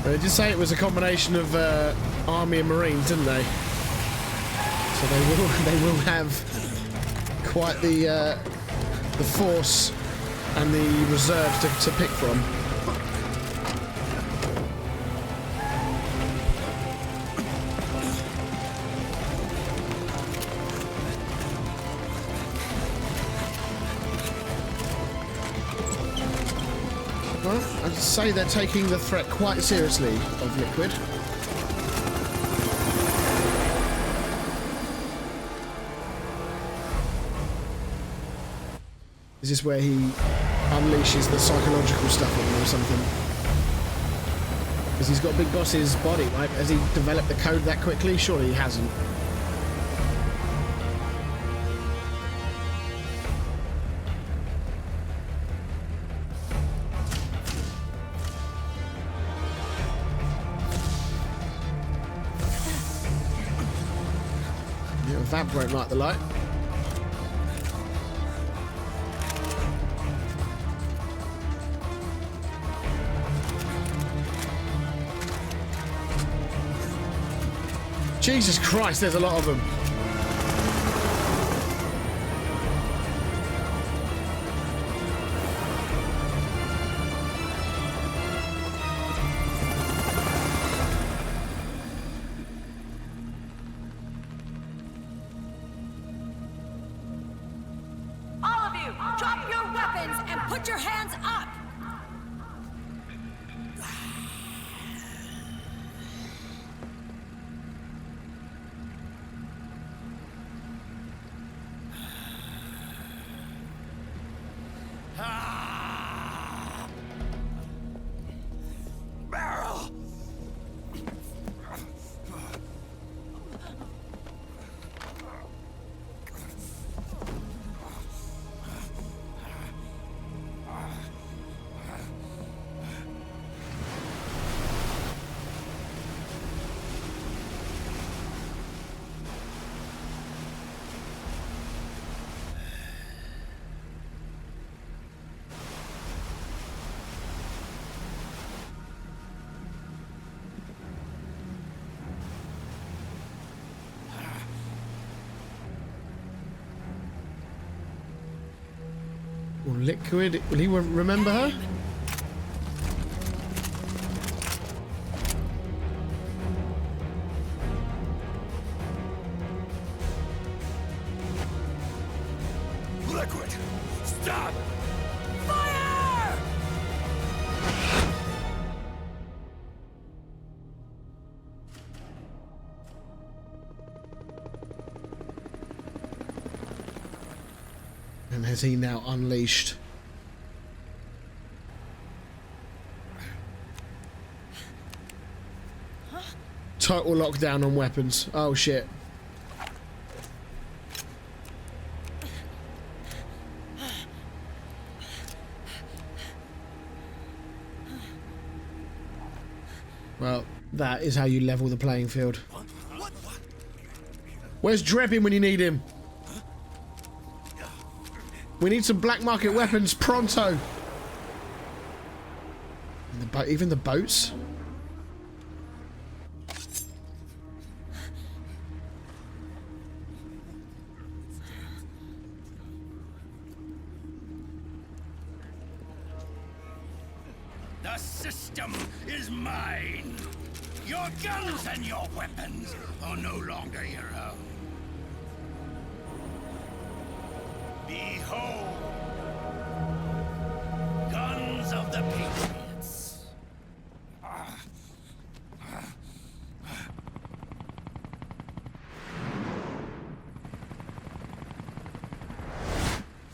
They did say it was a combination of Army and Marines, didn't they? So they will have quite the force and the reserves to pick from. Well, I'd say they're taking the threat quite seriously of Liquid. Is this where he unleashes the psychological stuff on them or something? Because he's got Big Boss's body, right? Has he developed the code that quickly? Surely he hasn't. Yeah, Vamp won't like the light. Jesus Christ, there's a lot of them. All of you, drop your weapons and put your hands up! Barrel! Or Liquid, will he remember her? Liquid! Stop! Fire! And has he now unleashed? Total lockdown on weapons. Oh shit. Well, that is how you level the playing field. Where's Drebin when you need him? We need some black market weapons pronto. And even the boats. The system is mine. Your guns and your weapons are no longer your own. Behold, guns of the Patriots.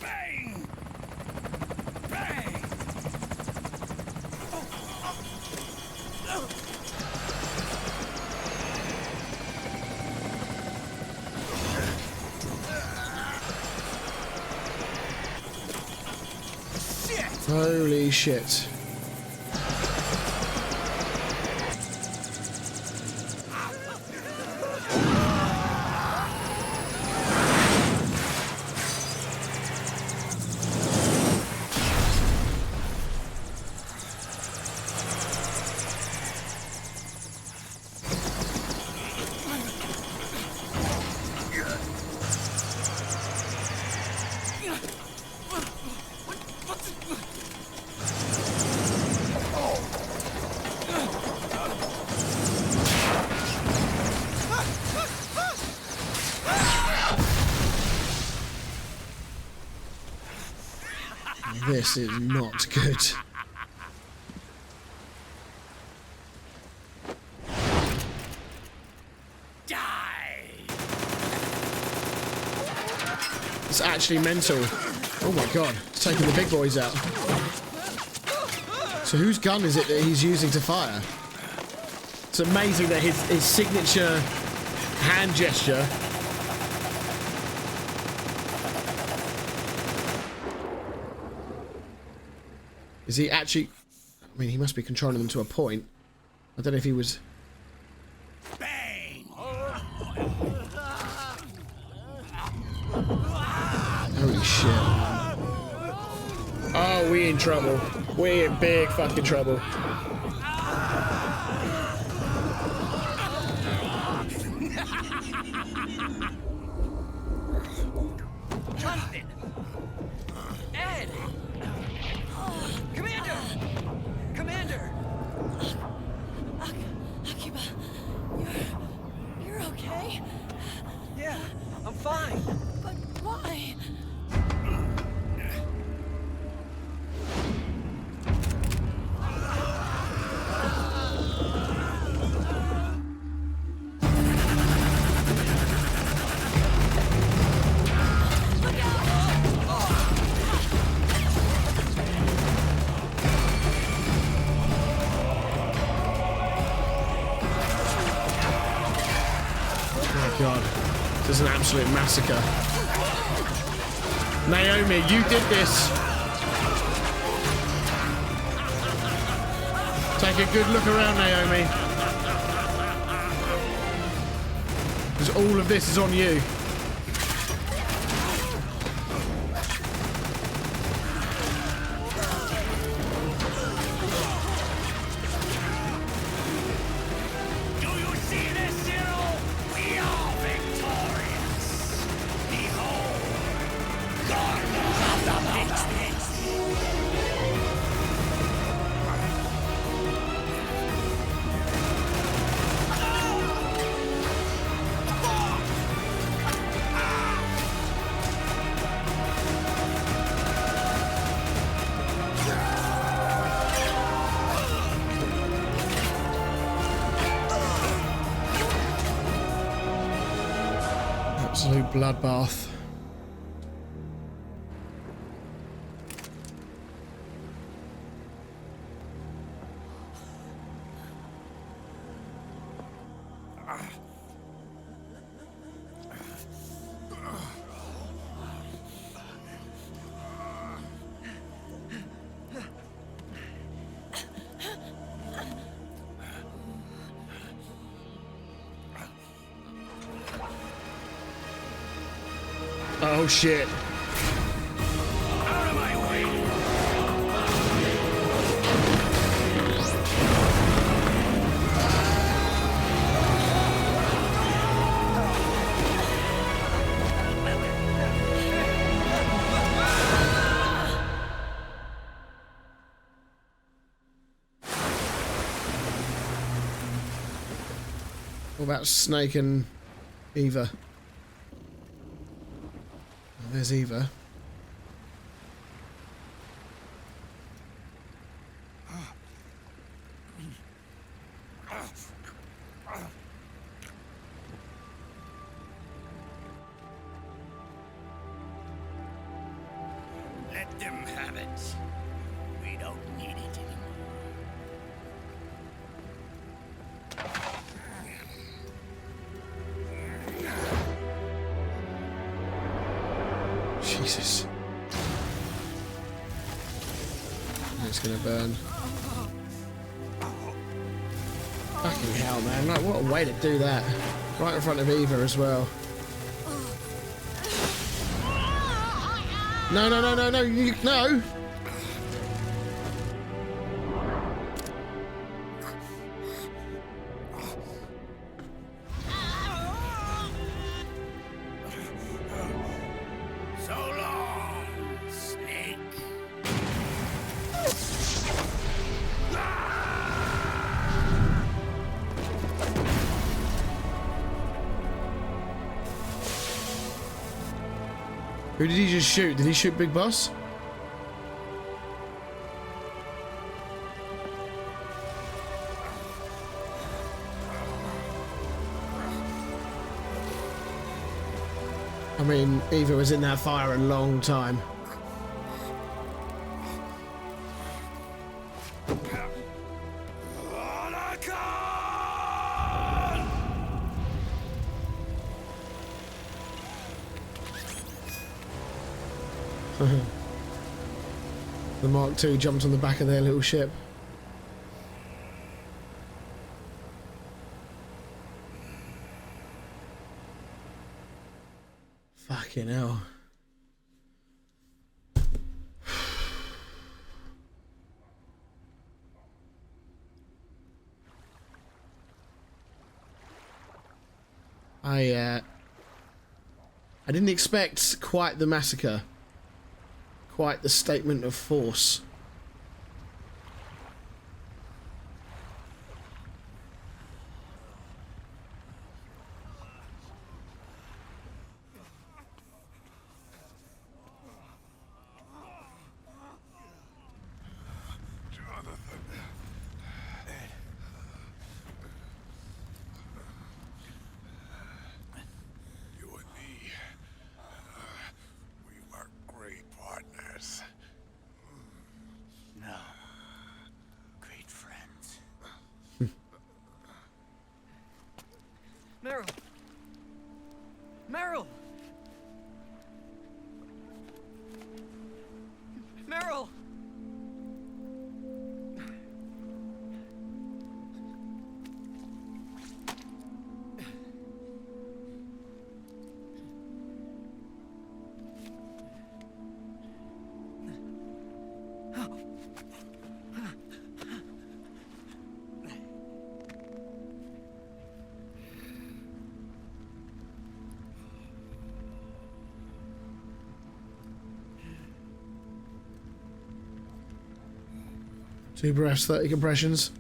Bang! Bang! Holy shit. This is not good. It's actually mental. Oh my god, it's taking the big boys out. So whose gun is it that he's using to fire? It's amazing that his signature hand gesture. Is he actually... I mean, he must be controlling them to a point. I don't know if he was... Bang! Holy shit. Oh, we in trouble. We in big fucking trouble. Jonathan! Ed! Commander! Commander! Akiba, you're okay? Yeah, I'm fine. But why? God, this is an absolute massacre. Naomi, you did this. Take a good look around, Naomi. Because all of this is on you. Absolute bloodbath. Oh shit. Out of my way! What about Snake and Eva? There's Eva. Let them have it. We don't need it anymore. Jesus. It's gonna burn. Fucking hell, man. Like, what a way to do that. Right in front of Eva as well. No, no, no, no, no, no! So long, Snake. Who did he just shoot? Did he shoot Big Boss? I mean, Eva was in that fire a long time. The Mark II jumped on the back of their little ship. Fucking hell. I didn't expect quite the massacre. Quite the statement of force. You and me, we were great partners. No. Great friends. Meryl! Meryl! Meryl! Two breaths, 30 compressions.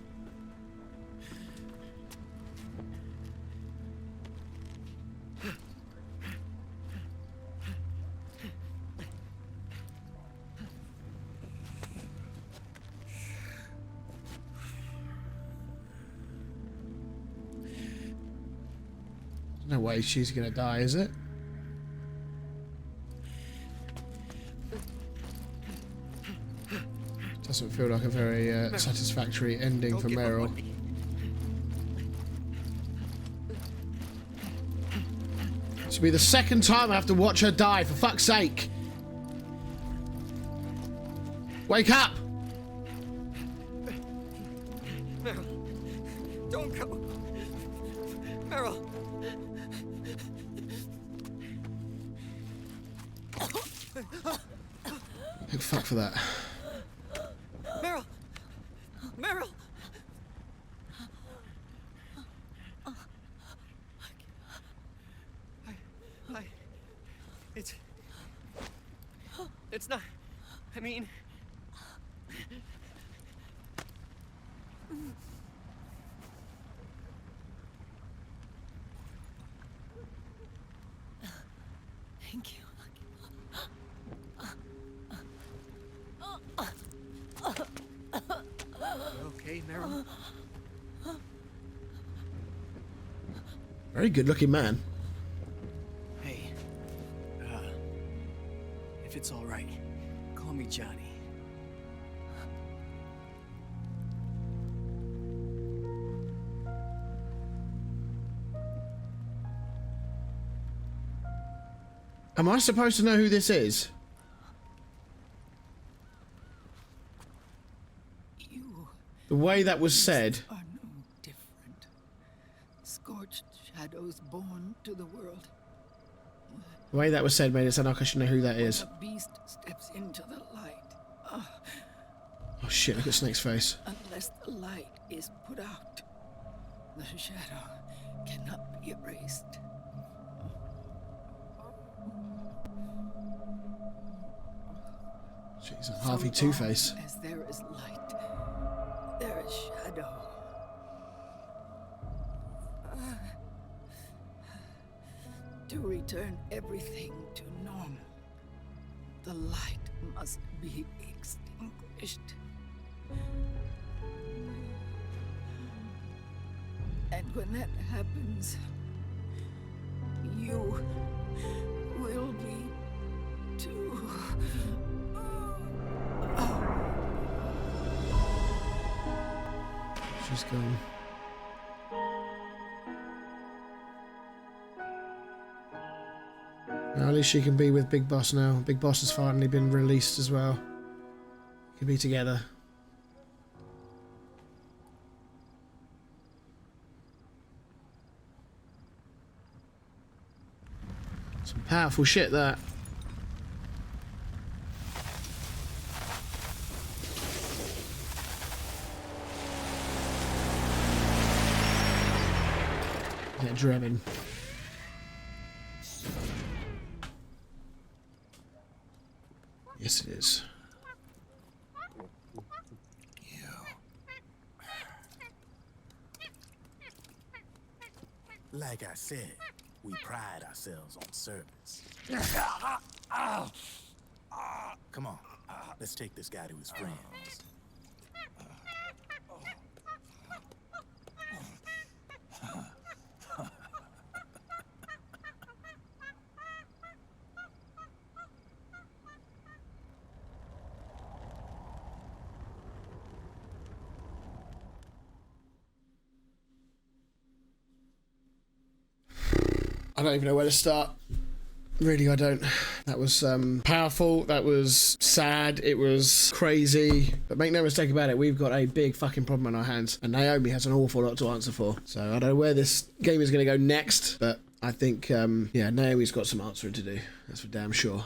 No way she's gonna die, is it? Doesn't feel like a very satisfactory ending for Meryl. This will be the second time I have to watch her die, for fuck's sake! Wake up! Meryl! Don't go! Meryl! Thank fuck for that. Meryl! Meryl! It's not... I mean... Thank you. You okay, Meryl? Very good looking man. Hey, if it's all right, call me Johnny. Am I supposed to know who this is? You The way that was said. are no different. Scorched shadows born to the world. The way that was said made it sound like I should know who that is. A beast steps into the light. Oh shit, look at Snake's face. Unless the light is put out, the shadow cannot be erased. Jeez, a Harvey Two-Face. As there is light, there is shadow. To return everything to normal, the light must be extinguished. And when that happens, you will she's gone. Well, at least she can be with Big Boss now. Big Boss has finally been released as well. Can be together. Some powerful shit, that. Yeah, Drebin. Yes, it is. Like I said, we pride ourselves on service. Come on, let's take this guy to his friends. I don't even know where to start. Really, I don't. That was powerful. That was sad. It was crazy. But make no mistake about it, we've got a big fucking problem on our hands. And Naomi has an awful lot to answer for. So I don't know where this game is going to go next. But I think, yeah, Naomi's got some answering to do. That's for damn sure.